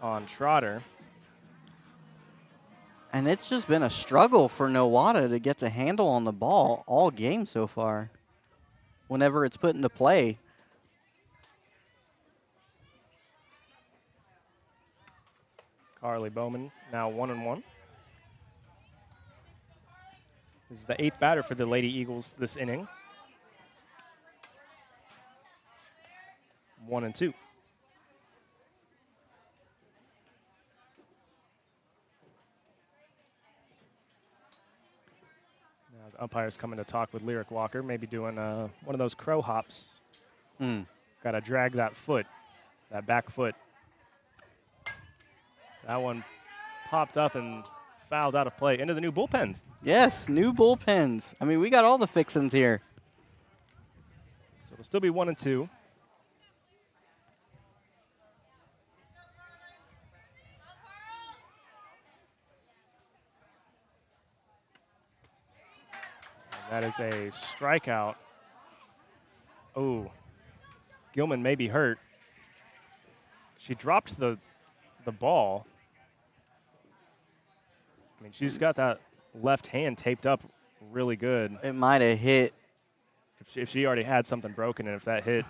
On Trotter. And it's just been a struggle for Nowata to get the handle on the ball all game so far. Whenever it's put into play. Carly Bowman now 1 and 1. This is the 8th batter for the Lady Eagles this inning. 1 and 2. Now the umpire's coming to talk with Lyric Walker, maybe doing one of those crow hops. Got to drag that foot, that back foot. That one popped up and fouled out of play into the new bullpens. Yes, new bullpens. I mean, we got all the fixins here. So it'll still be 1 and 2. And that is a strikeout. Oh, Gilman may be hurt. She dropped the ball. I mean, she's got that left hand taped up really good. It might have hit If she already had something broken, and if that hit.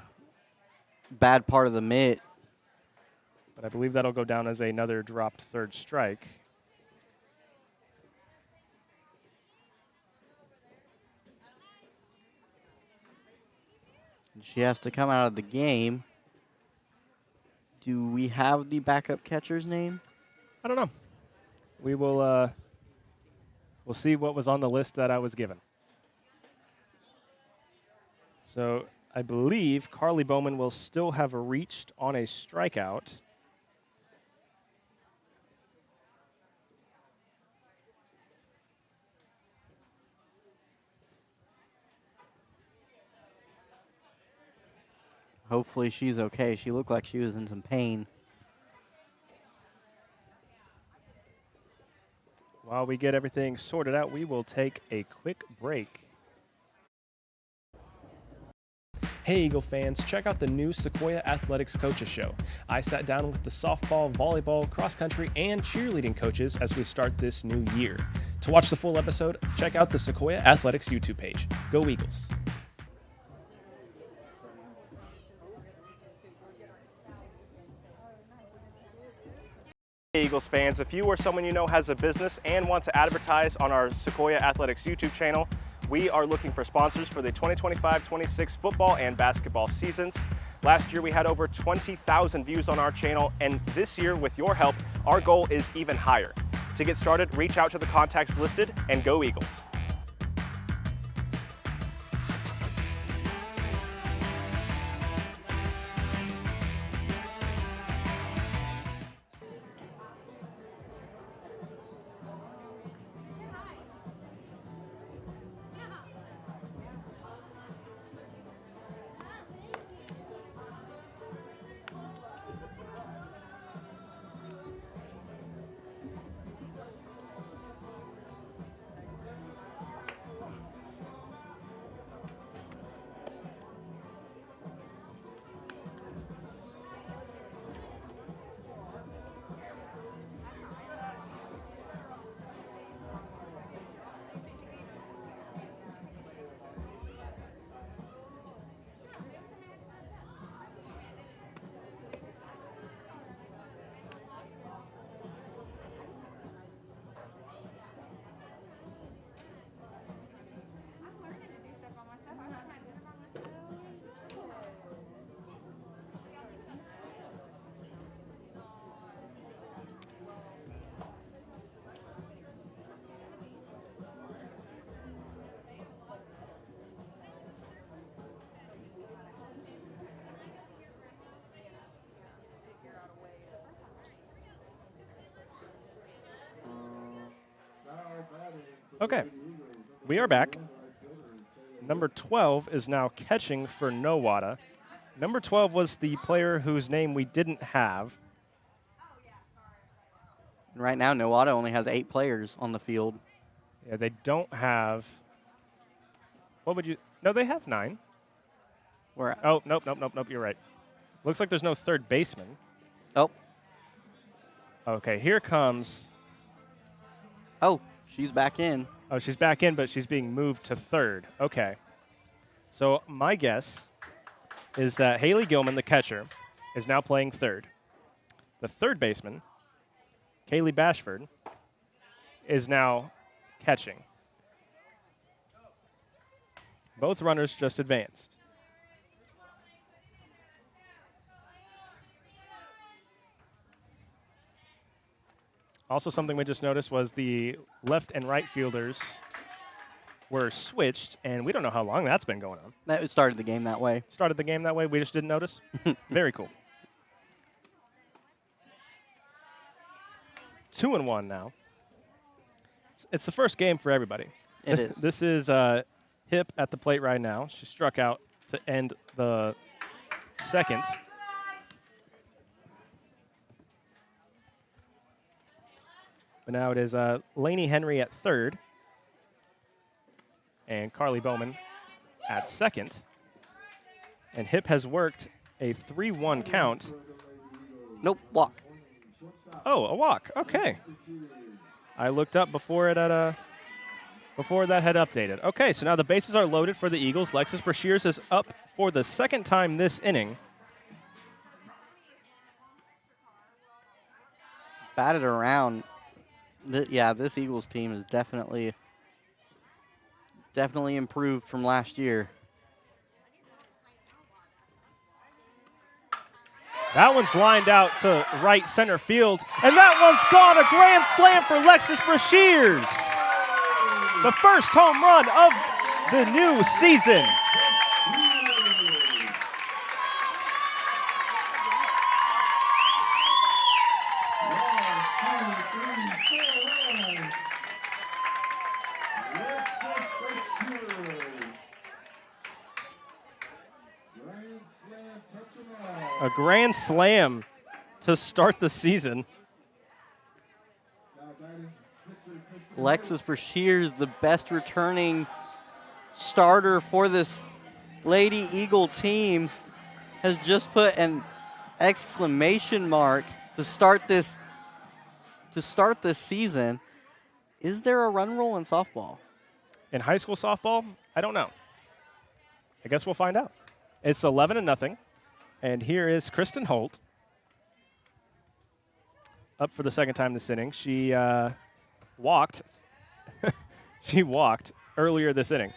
bad part of the mitt. But I believe that'll go down as another dropped third strike. She has to come out of the game. Do we have the backup catcher's name? I don't know. We will we'll see what was on the list that I was given. So I believe Carly Bowman will still have reached on a strikeout. Hopefully she's okay. She looked like she was in some pain. While we get everything sorted out, we will take a quick break. Hey Eagle fans, check out the new Sequoyah Athletics Coaches Show. I sat down with the softball, volleyball, cross country, and cheerleading coaches as we start this new year. To watch the full episode, check out the Sequoyah Athletics YouTube page. Go Eagles! Hey Eagles fans, if you or someone you know has a business and want to advertise on our Sequoyah Athletics YouTube channel, we are looking for sponsors for the 2025-26 football and basketball seasons. Last year we had over 20,000 views on our channel, and this year with your help, our goal is even higher. To get started, reach out to the contacts listed and go Eagles. Okay, we are back. Number 12 is now catching for Nowata. Number 12 was the player whose name we didn't have. Right now, Nowata only has 8 players on the field. Yeah, they don't have. What would you? No, they have 9. Where? Oh, nope. You're right. Looks like there's no third baseman. Oh. Okay, here comes. Oh, she's back in. Oh, she's back in, but she's being moved to third. Okay. So my guess is that Haley Gilman, the catcher, is now playing third. The third baseman, Kaylee Bashford, is now catching. Both runners just advanced. Also, something we just noticed was the left and right fielders were switched, and we don't know how long that's been going on. That started the game that way. Started the game that way, we just didn't notice? Very cool. 2-1 now. It's the first game for everybody. It is. This is Hip at the plate right now. She struck out to end the second. But now it is Lainey Henry at third and Carly Bowman at second. And Hip has worked a 3-1 count. Nope, walk. Oh, a walk. Okay. I looked up before it had before that had updated. Okay, so now the bases are loaded for the Eagles. Lexus Brashears is up for the second time this inning. Batted around. Yeah, this Eagles team is definitely improved from last year. That one's lined out to right center field, and that one's gone. A grand slam for Lexus Brashears. The first home run of the new season. A grand slam to start the season. Alexis Brashears, the best returning starter for this Lady Eagle team, has just put an exclamation mark to start this season. Is there a run rule in softball? In high school softball, I don't know. I guess we'll find out. It's 11-0, and here is Kristen Holt up for the second time this inning. She walked. She walked earlier this inning,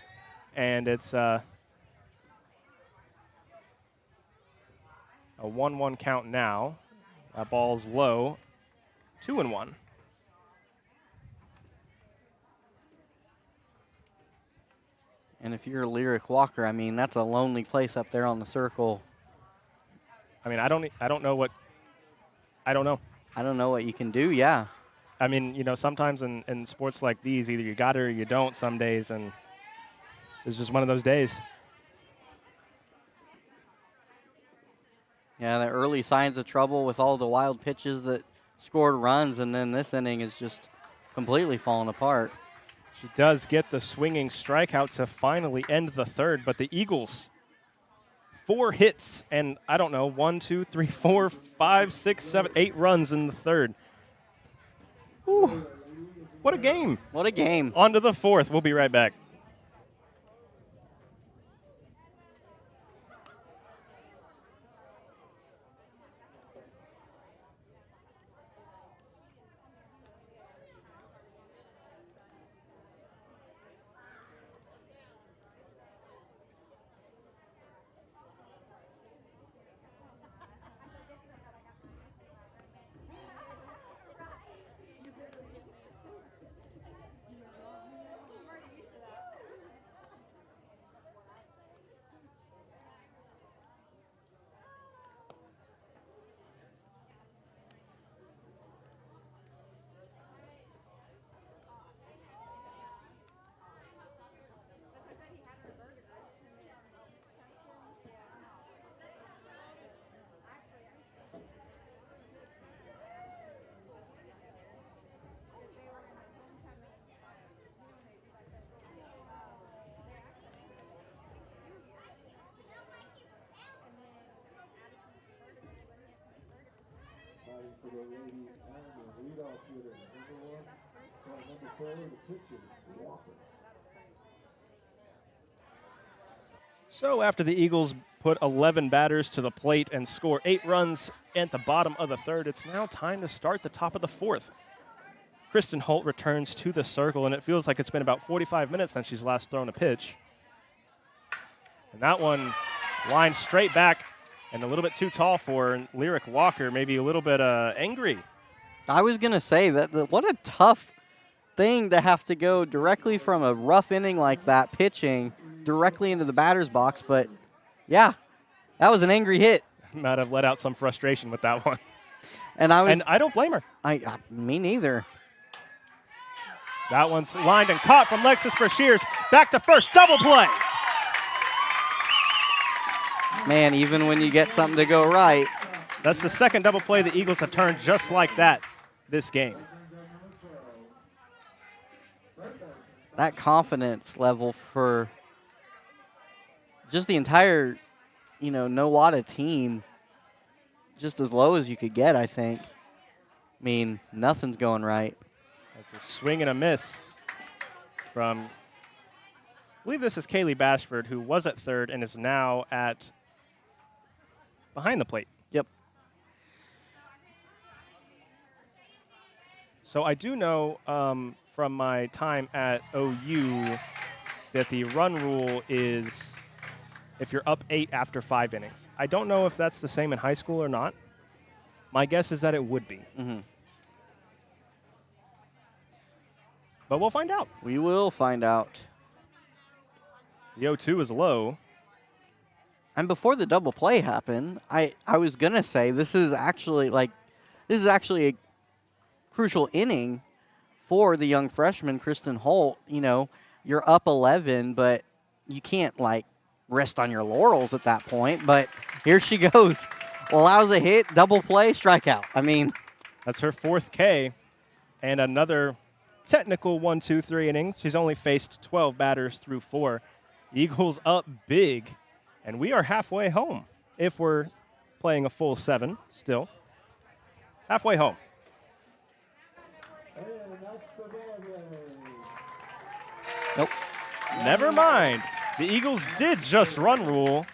and it's a 1-1 count now. That ball's low, 2-1. And if you're a Lyric Walker, I mean, that's a lonely place up there on the circle. I mean, I don't know. I don't know what you can do, yeah. I mean, you know, sometimes in sports like these, either you got it or you don't some days, and it's just one of those days. Yeah, the early signs of trouble with all the wild pitches that scored runs, and then this inning is just completely falling apart. She does get the swinging strikeout to finally end the third, but the Eagles, 4 hits and, 1, 2, 3, 4, 5, 6, 7, 8 runs in the third. Whew. What a game. What a game. On to the fourth. We'll be right back. For the lady and the leadoff hitter, number 4, the pitcher, Walker. So after the Eagles put 11 batters to the plate and score 8 runs at the bottom of the third, it's now time to start the top of the fourth. Kristen Holt returns to the circle, and it feels like it's been about 45 minutes since she's last thrown a pitch. And that one lined straight back and a little bit too tall for Lyric Walker, maybe a little bit angry. I was going to say that what a tough thing to have to go directly from a rough inning like that, pitching directly into the batter's box. But, yeah, that was an angry hit. Might have let out some frustration with that one. And I don't blame her. Me neither. That one's lined and caught from Alexis Brashears. Back to first, double play. Man, even when you get something to go right. That's the second double play the Eagles have turned just like that this game. That confidence level for just the entire, Nowata team, just as low as you could get, I think. I mean, nothing's going right. That's a swing and a miss from, I believe this is Kaylee Bashford, who was at third and is now at behind the plate. Yep. So I do know from my time at OU that the run rule is if you're up 8 after 5 innings. I don't know if that's the same in high school or not. My guess is that it would be. Mm-hmm. But we'll find out. We will find out. The 0-2 is low. And before the double play happened, I was going to say this is actually a crucial inning for the young freshman, Kristen Holt. You're up 11, but you can't, rest on your laurels at that point. But here she goes. Allows a hit, double play, strikeout. I mean, That's her 4th K and another technical 1, 2, 3 innings. She's only faced 12 batters through 4. Eagles up big, and we are halfway home if we're playing a full 7 still. Halfway home. And that's the ball. nope. Never mind. The Eagles did just run rule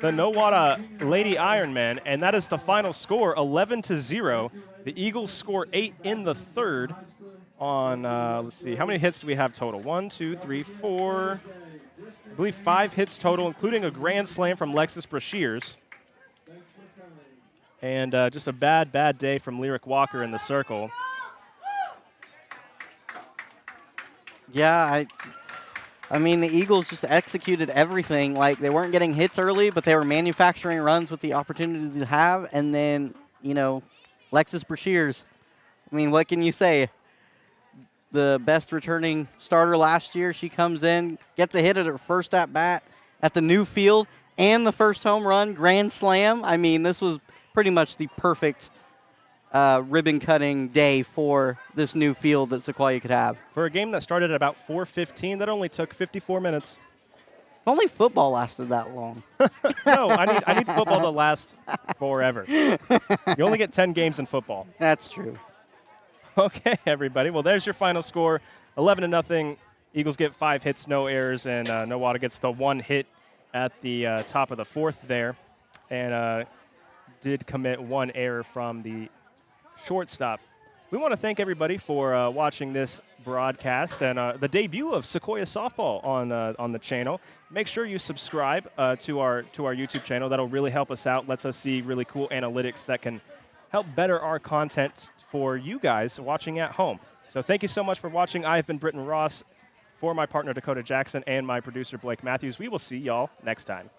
the Nowata Lady Ironmen, and that is the final score, 11-0. The Eagles score 8 in the 3rd on, let's see, how many hits do we have total? 1, 2, 3, 4, I believe 5 hits total, including a grand slam from Lexus Brashears. And just a bad day from Lyric Walker in the circle. Yeah, I mean, the Eagles just executed everything. Like, they weren't getting hits early, but they were manufacturing runs with the opportunities to have. And then, Lexus Brashears, I mean, what can you say? The best returning starter last year. She comes in, gets a hit at her first at-bat at the new field, and the first home run, grand slam. I mean, this was pretty much the perfect ribbon-cutting day for this new field that Sequoyah could have. For a game that started at about 4:15, that only took 54 minutes. Only football lasted that long. No, I need football to last forever. You only get 10 games in football. That's true. Okay, everybody. Well, there's your final score, 11-0. Eagles get 5 hits, no errors, and Nowata gets the 1 hit at the top of the 4th there, and did commit 1 error from the shortstop. We want to thank everybody for watching this broadcast and the debut of Sequoyah softball on the channel. Make sure you subscribe to our YouTube channel. That'll really help us out. Lets us see really cool analytics that can help better our content for you guys watching at home. So thank you so much for watching. I've been Britton Ross for my partner Dakota Jackson and my producer Blake Matthews. We will see y'all next time.